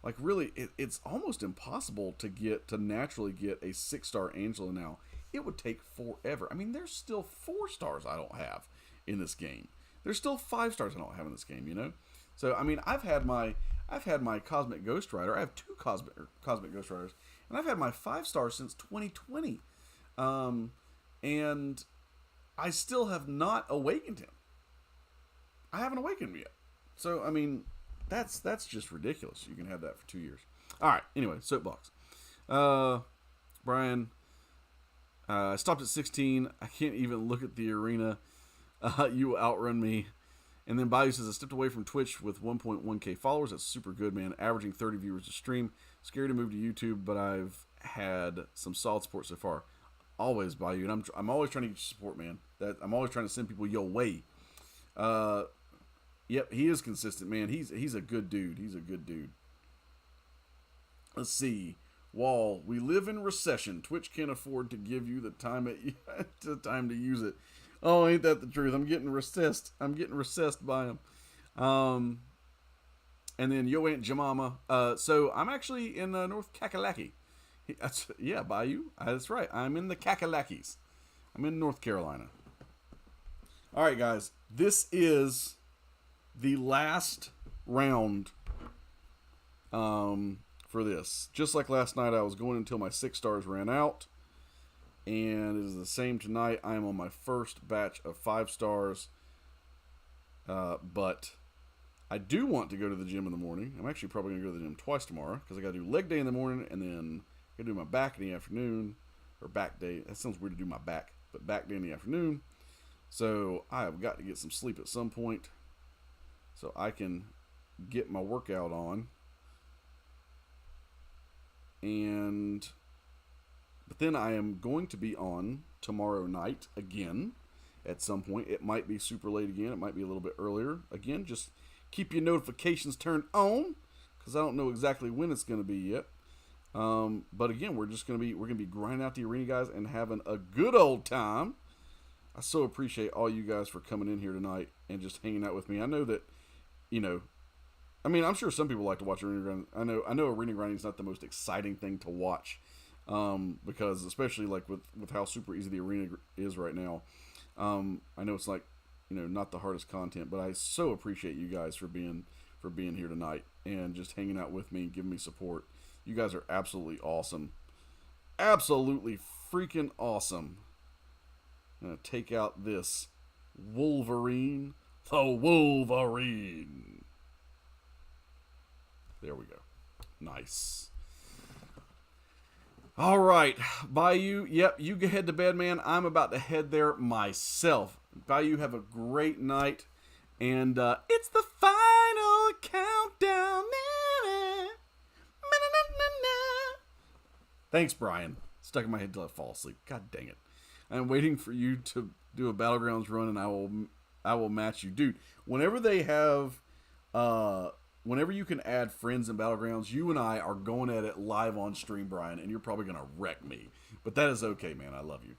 like really it's almost impossible to naturally get a 6-star Angela now. It would take forever. I mean, there's still 4 stars I don't have in this game. There's still 5 stars I don't have in this game, you know? So, I mean, I've had my Cosmic Ghost Rider. I have 2 Cosmic Ghost Riders. And I've had my 5-star since 2020. And I still have not awakened him. I haven't awakened him yet. So, I mean, that's just ridiculous. You can have that for 2 years. All right, anyway, soapbox. Brian, I stopped at 16. I can't even look at the arena. You outrun me. And then Bayou says, I stepped away from Twitch with 1.1k followers. That's super good, man. Averaging 30 viewers a stream. Scary to move to YouTube, but I've had some solid support so far. Always, Bayou. And I'm always trying to get you support, man. I'm always trying to send people your way. Yep, he is consistent, man. He's a good dude. He's a good dude. Let's see. Wall, we live in recession. Twitch can't afford to give you the time to use it. Oh, ain't that the truth? I'm getting recessed. By him. And then Yo Aunt Jemima. So I'm actually in North Kakalaki. Yeah, Bayou. That's right. I'm in the Kakalakis. I'm in North Carolina. All right, guys. This is the last round for this. Just like last night, I was going until my 6 stars ran out. And it is the same tonight. I am on my first batch of 5 stars. But I do want to go to the gym in the morning. I'm actually probably going to go to the gym twice tomorrow, because I got to do leg day in the morning, and then I got to do my back in the afternoon. Or back day. That sounds weird to do my back. But back day in the afternoon. So I have got to get some sleep at some point, so I can get my workout on. But then I am going to be on tomorrow night again at some point. It might be super late again. It might be a little bit earlier. Again, just keep your notifications turned on, because I don't know exactly when it's going to be yet. But again, we're going to be grinding out the arena, guys, and having a good old time. I so appreciate all you guys for coming in here tonight and just hanging out with me. I know that, I mean, I'm sure some people like to watch arena grinding. I know arena grinding is not the most exciting thing to watch. Because especially like with how super easy the arena is right now, I know it's like, not the hardest content, but I so appreciate you guys for being here tonight and just hanging out with me and giving me support. You guys are absolutely awesome. Absolutely freaking awesome. I'm gonna take out this Wolverine. The Wolverine. There we go. Nice. All right, Bayou. Yep, you head to bed, man. I'm about to head there myself. Bayou, have a great night. And it's the final countdown. Thanks, Brian. Stuck in my head till I fall asleep. God dang it. I'm waiting for you to do a Battlegrounds run, and I will match you. Dude, whenever they have... whenever you can add friends in Battlegrounds, you and I are going at it live on stream, Brian, and you're probably going to wreck me. But that is okay, man. I love you.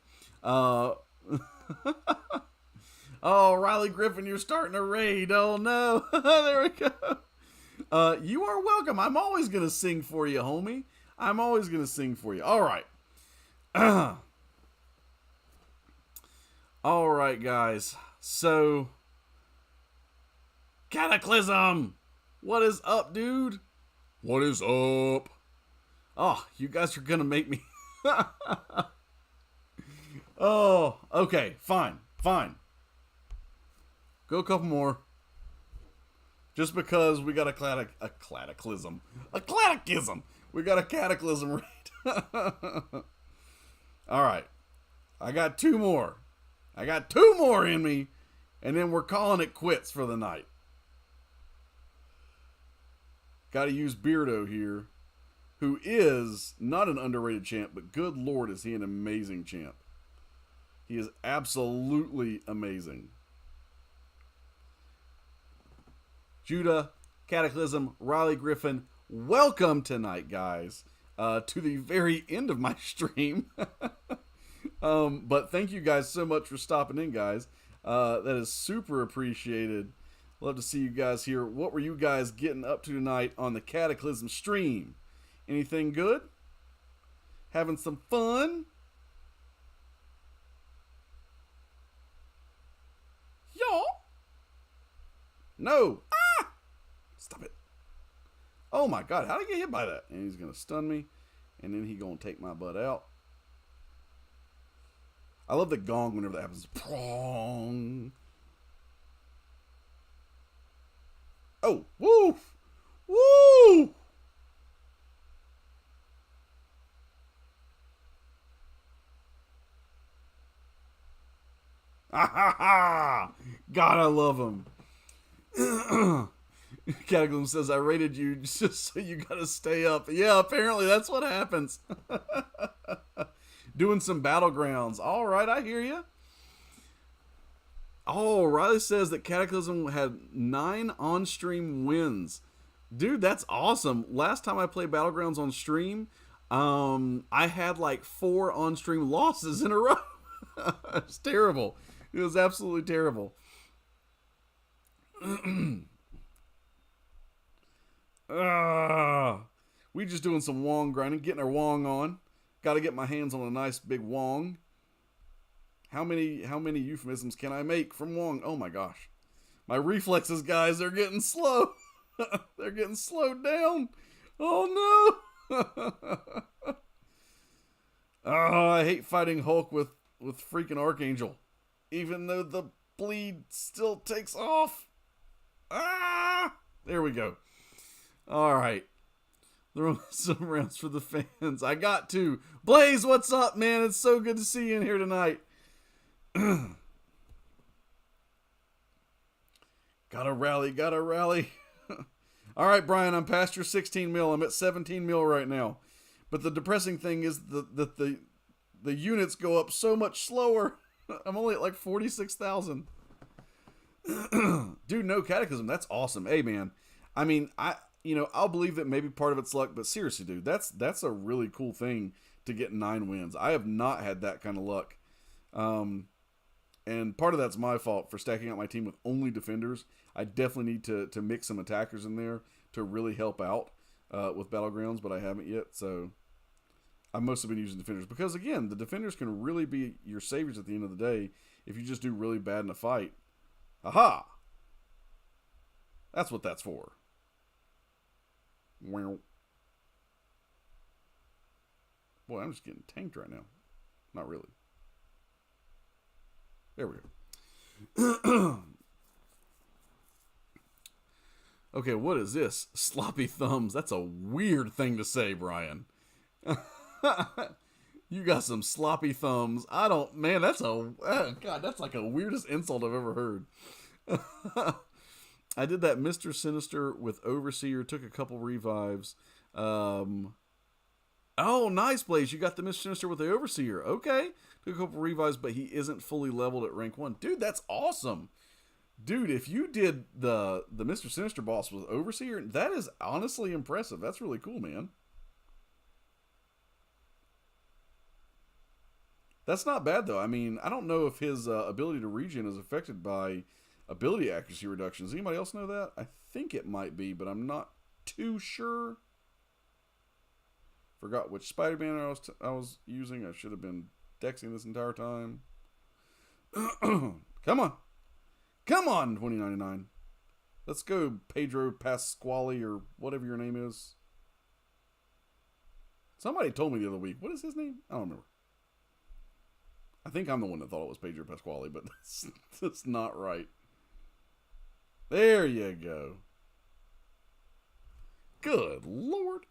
Oh, Riley Griffin, you're starting a raid. Oh, no. There we go. You are welcome. I'm always going to sing for you, homie. I'm always going to sing for you. All right. All right, guys. So, Cataclysm. What is up, dude? What is up? Oh, you guys are going to make me... Oh, okay. Fine. Go a couple more. Just because we got a cataclysm. A catechism. We got a cataclysm right. All right. I got two more. I got two more in me. And then we're calling it quits for the night. Got to use Beardo here, who is not an underrated champ, but good lord is he an amazing champ. He is absolutely amazing. Judah, Cataclysm, Riley Griffin, welcome tonight, guys, to the very end of my stream. But thank you guys so much for stopping in, guys. That is super appreciated. Love to see you guys here. What were you guys getting up to tonight on the Cataclysm stream? Anything good? Having some fun? Y'all? No. Ah! Stop it. Oh my god, how did I get hit by that? And he's going to stun me. And then he's going to take my butt out. I love the gong whenever that happens. Prong. Oh, woo! Woo! Ah ha ha! God, I love him. Cataclysm says, I rated you just so you gotta stay up. Yeah, apparently that's what happens. Doing some battlegrounds. All right, I hear you. Oh, Riley says that Cataclysm had 9 on-stream wins. Dude, that's awesome. Last time I played Battlegrounds on stream, I had like 4 on-stream losses in a row. It's terrible. It was absolutely terrible. We just doing some Wong grinding, getting our Wong on. Got to get my hands on a nice big Wong. How many euphemisms can I make from Wong? Oh my gosh. My reflexes, guys, they're getting slow. They're getting slowed down. Oh no. Oh, I hate fighting Hulk with freaking Archangel. Even though the bleed still takes off. Ah! There we go. All right. Throwing some rounds for the fans. I got to. Blaze, what's up, man? It's so good to see you in here tonight. Gotta rally. All right, Brian, I'm past your 16 mil. I'm at 17 mil right now. But the depressing thing is that the units go up so much slower. I'm only at like 46,000. Dude, no Cataclysm. That's awesome. Hey, man. I mean, I'll believe that maybe part of it's luck, but seriously, dude, that's a really cool thing to get 9 wins. I have not had that kind of luck. And part of that's my fault for stacking out my team with only defenders. I definitely need to mix some attackers in there to really help out with Battlegrounds, but I haven't yet. So I've mostly been using defenders because, again, the defenders can really be your saviors at the end of the day if you just do really bad in a fight. Aha! That's what that's for. Wow. Boy, I'm just getting tanked right now. Not really. There we go. Okay, what is this? Sloppy thumbs. That's a weird thing to say, Brian. You got some sloppy thumbs. Man, that's that's like the weirdest insult I've ever heard. I did that Mr. Sinister with Overseer, took a couple revives. Oh, nice, Blaze. You got the Mr. Sinister with the Overseer. Okay. Took a couple revives, but he isn't fully leveled at rank 1. Dude, that's awesome. Dude, if you did the Mr. Sinister boss with Overseer, that is honestly impressive. That's really cool, man. That's not bad, though. I mean, I don't know if his ability to regen is affected by ability accuracy reductions. Anybody else know that? I think it might be, but I'm not too sure. Forgot which Spider-Man I was using. I should have been dexing this entire time. Come on. Come on, 2099. Let's go, Pedro Pasquale, or whatever your name is. Somebody told me the other week. What is his name? I don't remember. I think I'm the one that thought it was Pedro Pasquale, but that's not right. There you go. Good Lord.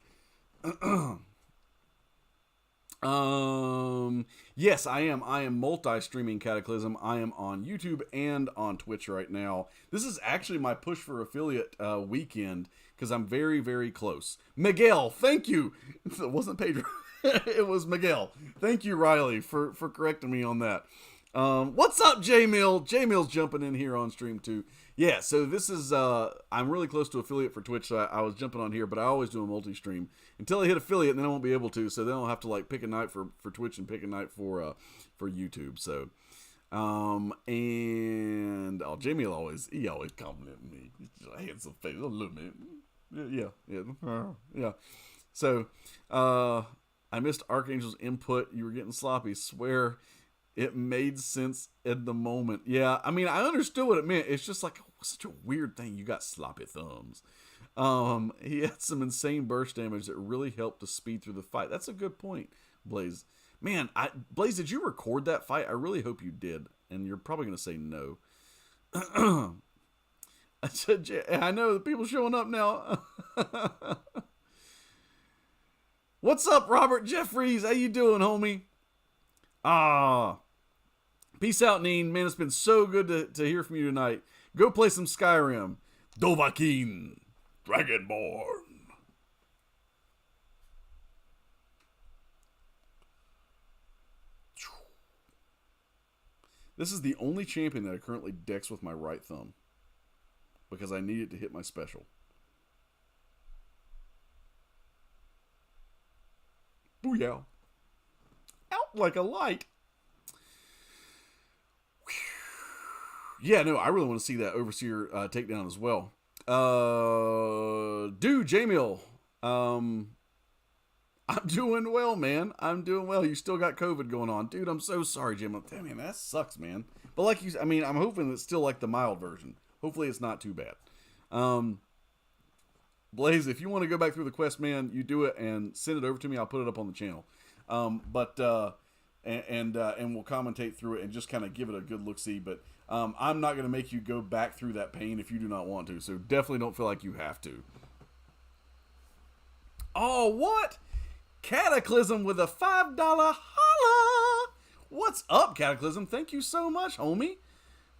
Yes, I am. I am multi-streaming Cataclysm. I am on YouTube and on Twitch right now. This is actually my push for affiliate weekend because I'm very, very close. Miguel, thank you. It wasn't Pedro. It was Miguel. Thank you, Riley, for correcting me on that. What's up, J-Mill? J-Mill's jumping in here on stream too. Yeah, so this is, I'm really close to affiliate for Twitch, so I was jumping on here, but I always do a multi-stream until I hit affiliate, and then I won't be able to, so then I'll have to, like, pick a night for Twitch and pick a night for YouTube, so, and, oh, Jamie he always complimenting me. I had some face, a little bit. Yeah. So, I missed Archangel's input. You were getting sloppy. Swear it made sense in the moment. Yeah, I mean, I understood what it meant. It's just like such a weird thing. You got sloppy thumbs. He had some insane burst damage that really helped to speed through the fight. That's a good point, Blaze. Man, Blaze, did you record that fight? I really hope you did. And you're probably going to say no. I know the people showing up now. What's up, Robert Jeffries? How you doing, homie? Peace out, Neen. Man, it's been so good to hear from you tonight. Go play some Skyrim. Dovahkiin, Dragonborn. This is the only champion that I currently dex with my right thumb because I need it to hit my special. Booyah. Out like a light. Yeah, no, I really want to see that Overseer takedown as well. Dude, J-Mill, I'm doing well, man. I'm doing well. You still got COVID going on. Dude, I'm so sorry, J-Mill. Damn, man, that sucks, man. But like you, I mean, I'm hoping it's still like the mild version. Hopefully it's not too bad. Blaze, if you want to go back through the quest, man, you do it and send it over to me. I'll put it up on the channel. And we'll commentate through it and just kind of give it a good look-see. But I'm not going to make you go back through that pain if you do not want to. So definitely don't feel like you have to. Oh, what? Cataclysm with a $5 holla. What's up, Cataclysm? Thank you so much, homie.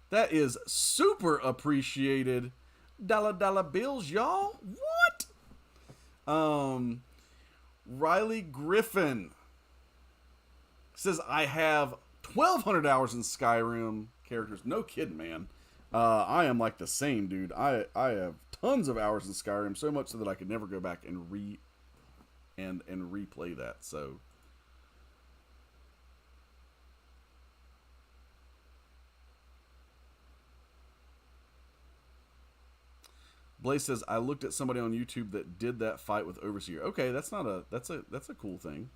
That is super appreciated. Dollar bills, y'all. What? Riley Griffin says, I have 1,200 hours in Skyrim characters. No kidding, man. I am like the same, dude. I have tons of hours in Skyrim, so much so that I could never go back and replay that. So Blaze says, I looked at somebody on YouTube that did that fight with Overseer. Okay, that's a cool thing.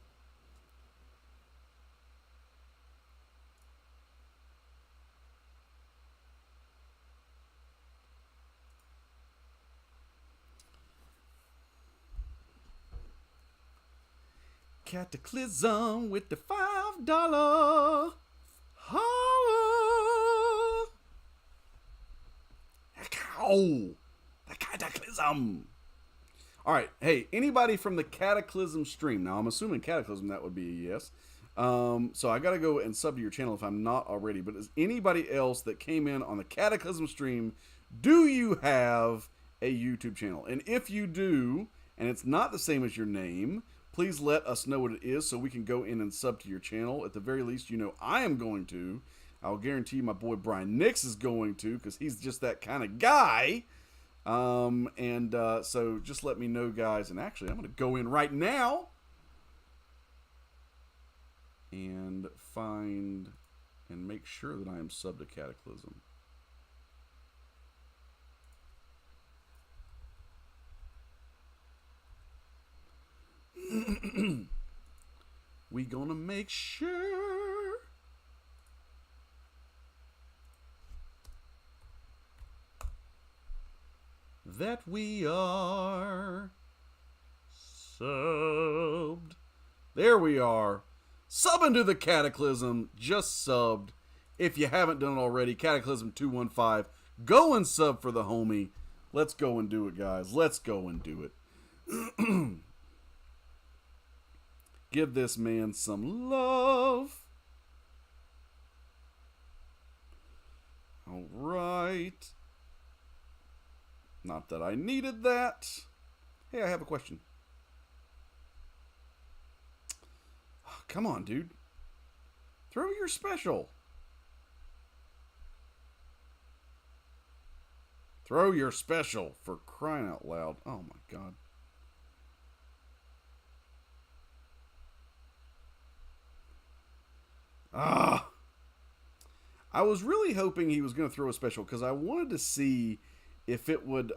Cataclysm with the $5 holla. Ow. The Cataclysm. All right. Hey, anybody from the Cataclysm stream? Now, I'm assuming Cataclysm, that would be a yes. So I got to go and sub to your channel if I'm not already. But is anybody else that came in on the Cataclysm stream, do you have a YouTube channel? And if you do, and it's not the same as your name, please let us know what it is so we can go in and sub to your channel. At the very least, you know I am going to. I'll guarantee my boy Brian Nix is going to because he's just that kind of guy. So just let me know, guys. And actually, I'm going to go in right now and find and make sure that I am sub to Cataclysm. We gonna make sure that we are subbed. There we are. Subbing to the Cataclysm. Just subbed. If you haven't done it already, Cataclysm 215. Go and sub for the homie. Let's go and do it, guys. Let's go and do it. Give this man some love. All right. Not that I needed that. Hey, I have a question. Oh, come on, dude. Throw your special. Throw your special, for crying out loud. Oh my god. Ah. I was really hoping he was going to throw a special because I wanted to see if it would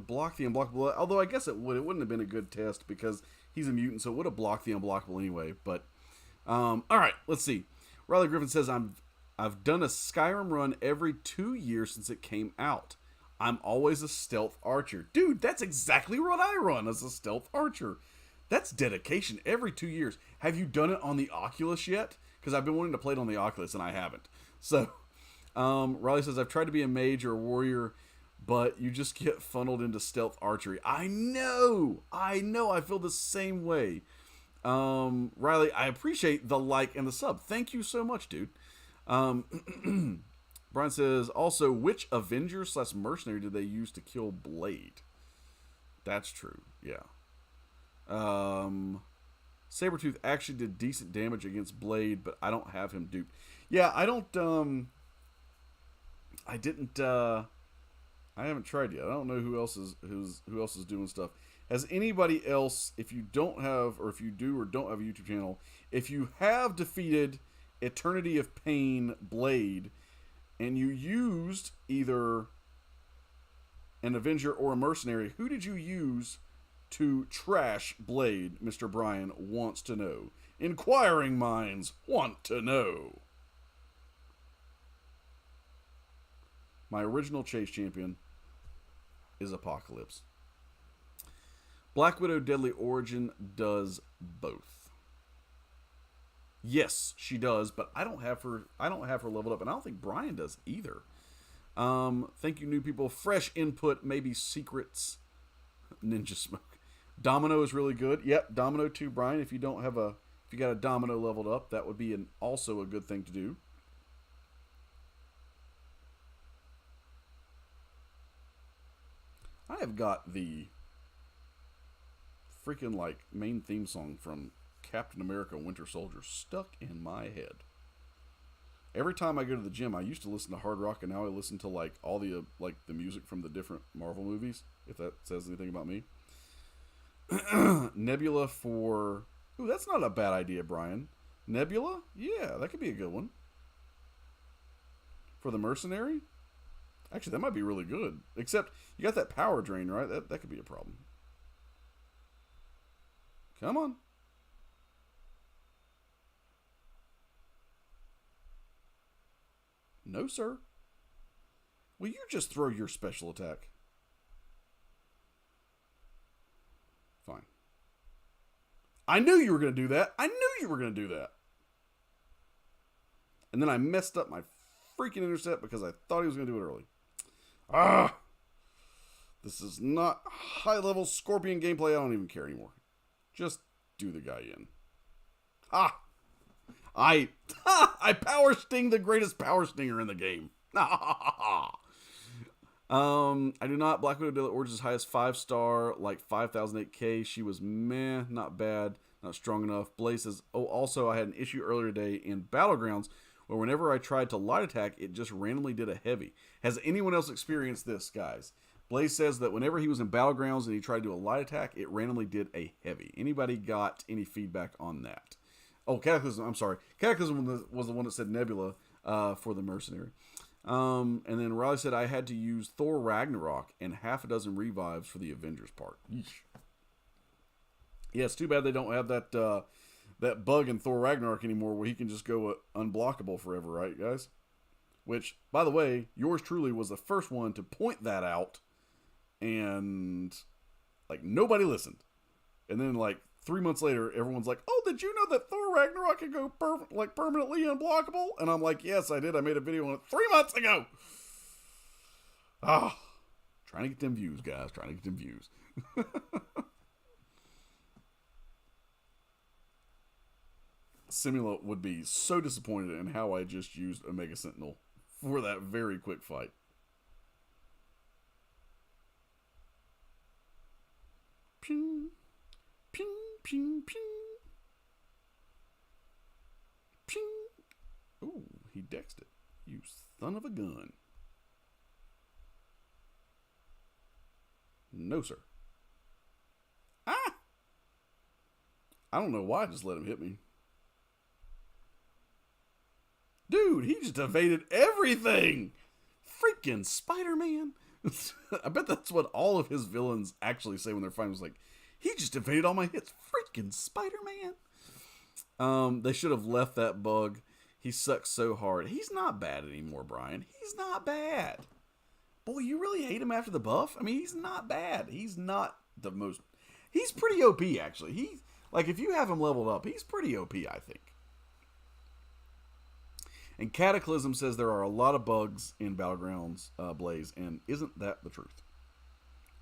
block the unblockable. Although I guess it would. It wouldn't have been a good test because he's a mutant, so it would have blocked the unblockable anyway. But all right, let's see. Riley Griffin says I've done a Skyrim run every 2 years since it came out. I'm always a stealth archer. Dude, that's exactly what I run as a stealth archer. That's dedication every 2 years. Have you done it on the Oculus yet? Because I've been wanting to play it on the Oculus and I haven't. So, Riley says, I've tried to be a mage or a warrior, but you just get funneled into stealth archery. I know. I feel the same way. Riley, I appreciate the like and the sub. Thank you so much, dude. Brian says, also, which Avenger/mercenary did they use to kill Blade? That's true, yeah. Sabretooth actually did decent damage against Blade, but I don't have him duped. Yeah, I haven't tried yet. I don't know who else is doing stuff. Has anybody else, if you don't have, or if you do or don't have a YouTube channel, if you have defeated Eternity of Pain Blade, and you used either an Avenger or a Mercenary, who did you use to trash Blade? Mr. Brian wants to know. Inquiring minds want to know. My original chase champion is Apocalypse. Black Widow Deadly Origin does both. Yes, she does, but I don't have her leveled up, and I don't think Brian does either. Thank you, new people. Fresh input, maybe secrets. Ninja Smoke. Domino is really good. Yep, Domino too, Brian. If you got a Domino leveled up, that would be also a good thing to do. I have got the freaking main theme song from Captain America Winter Soldier stuck in my head. Every time I go to the gym, I used to listen to hard rock, and now I listen to all the the music from the different Marvel movies, if that says anything about me. Nebula for... Ooh, that's not a bad idea, Brian. Nebula? Yeah, that could be a good one. For the Mercenary? Actually, that might be really good. Except, you got that power drain, right? That could be a problem. Come on. No, sir. Will you just throw your special attack? Fine. I knew you were going to do that. And then I messed up my freaking intercept because I thought he was going to do it early. This is not high-level Scorpion gameplay. I don't even care anymore. Just do the guy in. I power sting the greatest power stinger in the game. I do not. Black Widow Deadly Origins high as 5-star, 5008K. She was meh, not bad, not strong enough. Blaze says, oh, also I had an issue earlier today in Battlegrounds where whenever I tried to light attack, it just randomly did a heavy. Has anyone else experienced this, guys? Blaze says that whenever he was in Battlegrounds and he tried to do a light attack, it randomly did a heavy. Anybody got any feedback on that? Oh, Cataclysm, I'm sorry. Cataclysm was the one that said Nebula for the Mercenary. And then Riley said I had to use Thor Ragnarok and half a dozen revives for the Avengers part. Yeesh. Yeah, it's too bad they don't have that bug in Thor Ragnarok anymore where he can just go unblockable forever, right, guys? Which, by the way, yours truly was the first one to point that out, and nobody listened. And then 3 months later, everyone's like, oh, did you know that Thor Ragnarok can go permanently unblockable? And I'm like, yes, I did. I made a video on it 3 months ago. Trying to get them views, guys. Trying to get them views. Simula would be so disappointed in how I just used Omega Sentinel for that very quick fight. Ping, ping, ping, ping. Ping. Ooh, he dexed it. You son of a gun. No, sir. Ah! I don't know why I just let him hit me. Dude, he just evaded everything! Freaking Spider-Man! I bet that's what all of his villains actually say when they're fighting. Was like, he just evaded all my hits. Freaking Spider-Man! They should have left that bug. He sucks so hard. He's not bad anymore, Brian. He's not bad. Boy, you really hate him after the buff? I mean, he's not bad. He's not the most... He's pretty OP, actually. Like, if you have him leveled up, he's pretty OP, I think. And Cataclysm says there are a lot of bugs in Battlegrounds, Blaze, and isn't that the truth?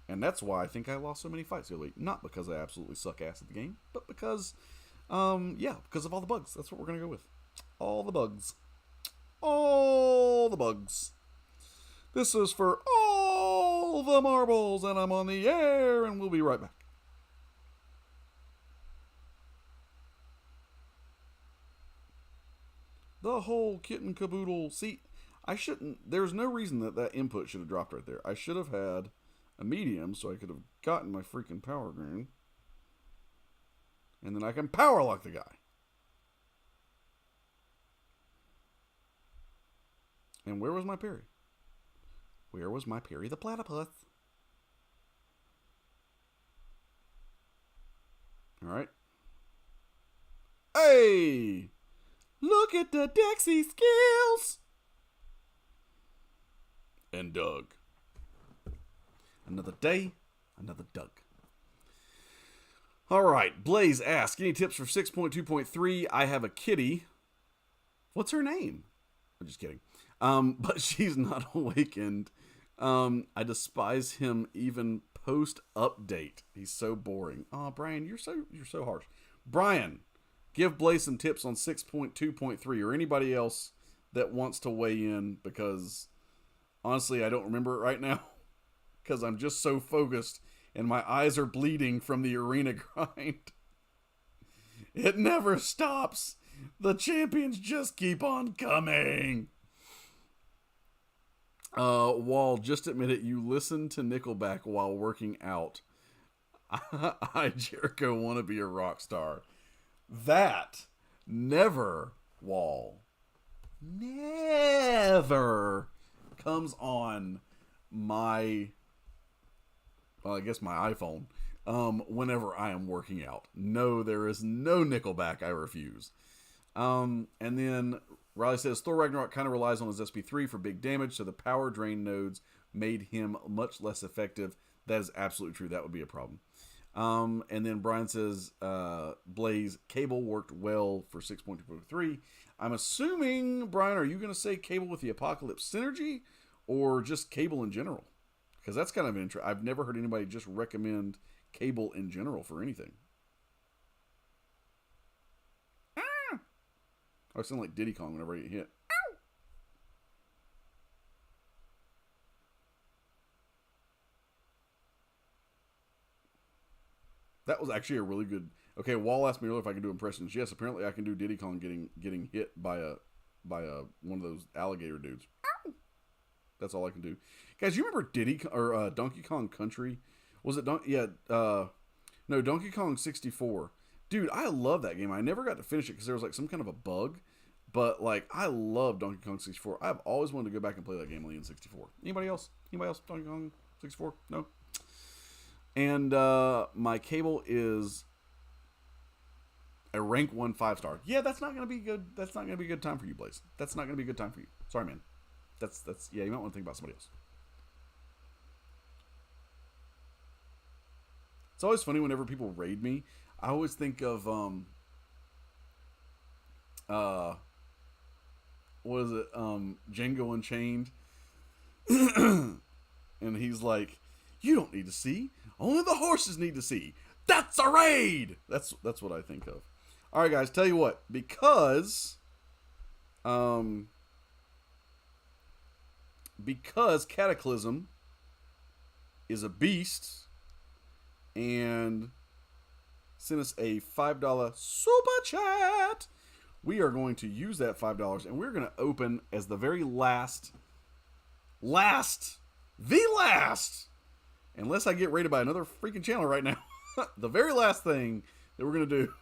And that's why I think I lost so many fights the other week. Not because I absolutely suck ass at the game, but because, because of all the bugs. That's what we're going to go with. All the bugs. All the bugs. This is for all the marbles, and I'm on the air, and we'll be right back. The whole kit and caboodle. See, I shouldn't... There's no reason that input should have dropped right there. I should have had a medium so I could have gotten my freaking power green. And then I can power lock the guy. And where was my parry? Where was my parry the platypus? Alright. Hey! Look at the Dexy skills! And Doug. Another day, another Doug. Alright, Blaze asks, any tips for 6.2.3? I have a kitty. What's her name? I'm just kidding. But she's not awakened. I despise him even post-update. He's so boring. Oh, Brian, you're so harsh. Brian, give Blaze some tips on 6.2.3 or anybody else that wants to weigh in, because honestly, I don't remember it right now because I'm just so focused and my eyes are bleeding from the arena grind. It never stops. The champions just keep on coming. Wall, just admit it, you listen to Nickelback while working out. I, Jericho, want to be a rock star. That never, Wall, never comes on my, well, I guess my iPhone, whenever I am working out. No, there is no Nickelback. I refuse. And then Riley says, Thor Ragnarok kind of relies on his SP3 for big damage, so the power drain nodes made him much less effective. That is absolutely true. That would be a problem. And then Brian says, Blaze, Cable worked well for 6.2.3. I'm assuming, Brian, are you going to say Cable with the Apocalypse Synergy or just Cable in general? Because that's kind of interesting. I've never heard anybody just recommend Cable in general for anything. I sound like Diddy Kong whenever I get hit. Ow! That was actually a really good... Okay, Wall asked me earlier if I can do impressions. Yes, apparently I can do Diddy Kong getting hit by one of those alligator dudes. Ow! That's all I can do. Guys, you remember Donkey Kong Country? Was it no, Donkey Kong 64. Dude, I love that game. I never got to finish it because there was like some kind of a bug. But like, I love Donkey Kong 64. I've always wanted to go back and play that game on the N64. Anybody else? Anybody else? Donkey Kong 64? No? And my Cable is a rank 1 5-star. Yeah, that's not going to be good. That's not going to be a good time for you, Blaze. That's not going to be a good time for you. Sorry, man. That's yeah, you might want to think about somebody else. It's always funny whenever people raid me. I always think of what is it? Django Unchained. And he's like, you don't need to see. Only the horses need to see. That's a raid! That's what I think of. All right, guys, tell you what. Because Cataclysm is a beast and sent us a $5 super chat, we are going to use that $5 and we're going to open as the very last, unless I get rated by another freaking channel right now, the very last thing that we're going to do,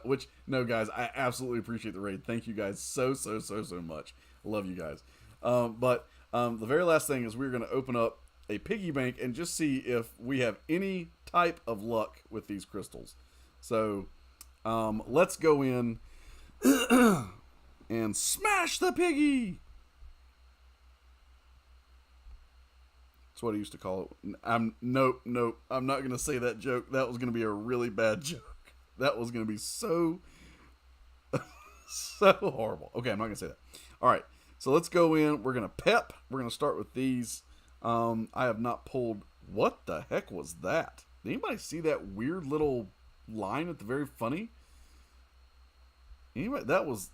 which, no, guys, I absolutely appreciate the raid. Thank you guys so much. Love you guys. But the very last thing is we're going to open up a piggy bank and just see if we have any type of luck with these crystals. So let's go in and smash the piggy. That's what I used to call it. Nope. I'm not going to say that joke. That was going to be a really bad joke. That was going to be so horrible. Okay, I'm not going to say that. All right, so let's go in. We're going to pep. We're going to start with these. I have not pulled. What the heck was that? Did anybody see that weird little line at the very funny? Anyway, that was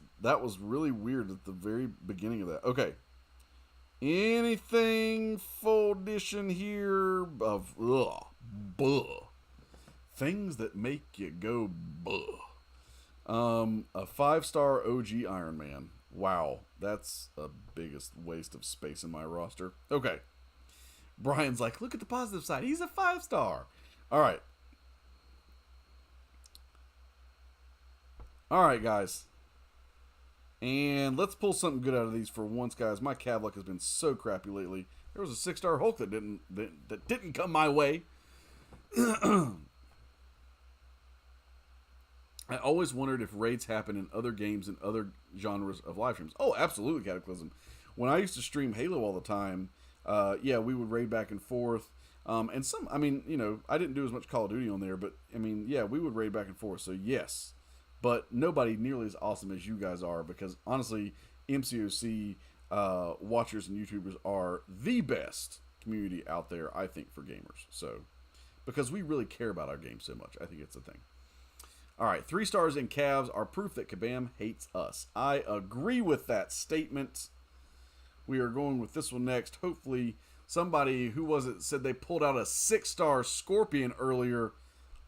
really weird at the very beginning of that. Okay. Anything full edition here of things that make you go a 5-star OG Iron Man. Wow, that's the biggest waste of space in my roster. Okay. Brian's like, look at the positive side. He's a 5-star. All right. All right, guys. And let's pull something good out of these for once, guys. My cav luck has been so crappy lately. There was a 6-star Hulk that didn't come my way. I always wondered if raids happen in other games and other genres of live streams. Oh, absolutely, Cataclysm. When I used to stream Halo all the time, yeah, we would raid back and forth. And some, I mean, you know, I didn't do as much Call of Duty on there, but, I mean, yeah, we would raid back and forth. So, yes. But nobody nearly as awesome as you guys are, because, honestly, MCoC watchers and YouTubers are the best community out there, I think, for gamers. So, because we really care about our game so much. I think it's a thing. All right, 3 stars in Cavs are proof that Kabam hates us. I agree with that statement. We are going with this one next. Hopefully, somebody, who was it, said they pulled out a 6-star Scorpion earlier.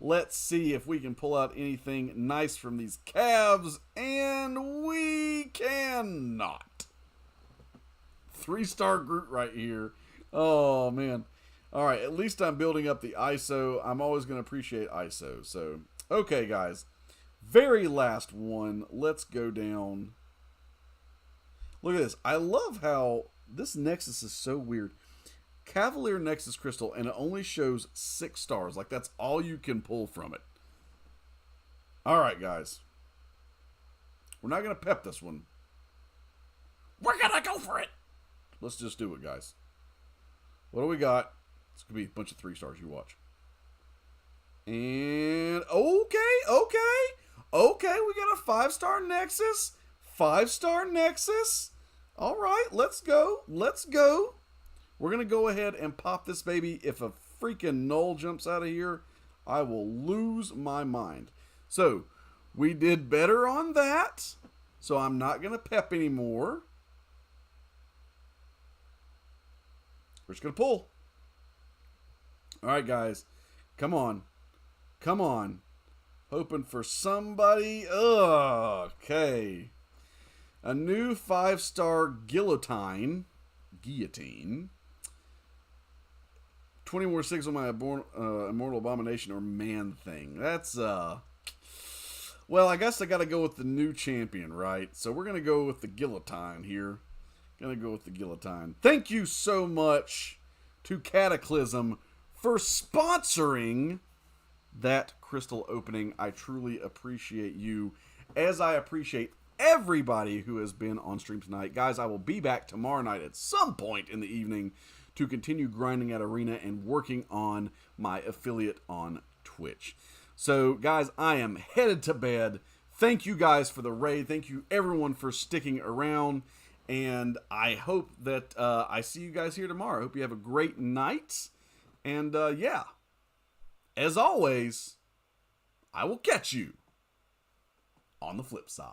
Let's see if we can pull out anything nice from these Cavs, and we cannot. 3-star Groot right here. Oh, man. All right, at least I'm building up the ISO. I'm always going to appreciate ISO. So, okay, guys. Very last one. Let's go down. Look at this. I love how this Nexus is so weird. Cavalier Nexus Crystal, and it only shows 6 stars. Like, that's all you can pull from it. All right, guys. We're not going to pep this one. We're going to go for it. Let's just do it, guys. What do we got? It's going to be a bunch of 3 stars. You watch. And, okay, we got a 5-star Nexus. 5-star Nexus. All right, let's go. We're going to go ahead and pop this baby. If a freaking null jumps out of here, I will lose my mind. So, we did better on that. So, I'm not going to pep anymore. We're just going to pull. All right, guys. Come on. Hoping for somebody. Okay. A new 5-star Guillotine. 20 more 6 on my Immortal Abomination or Man Thing. That's, well, I guess I gotta go with the new champion, right? So we're gonna go with the Guillotine here. Thank you so much to Cataclysm for sponsoring that crystal opening. I truly appreciate you, as I appreciate everybody who has been on stream tonight. Guys, I will be back tomorrow night at some point in the evening to continue grinding at Arena and working on my affiliate on Twitch. So, guys, I am headed to bed. Thank you guys for the raid. Thank you, everyone, for sticking around. And I hope that I see you guys here tomorrow. I hope you have a great night. And yeah, as always, I will catch you on the flip side.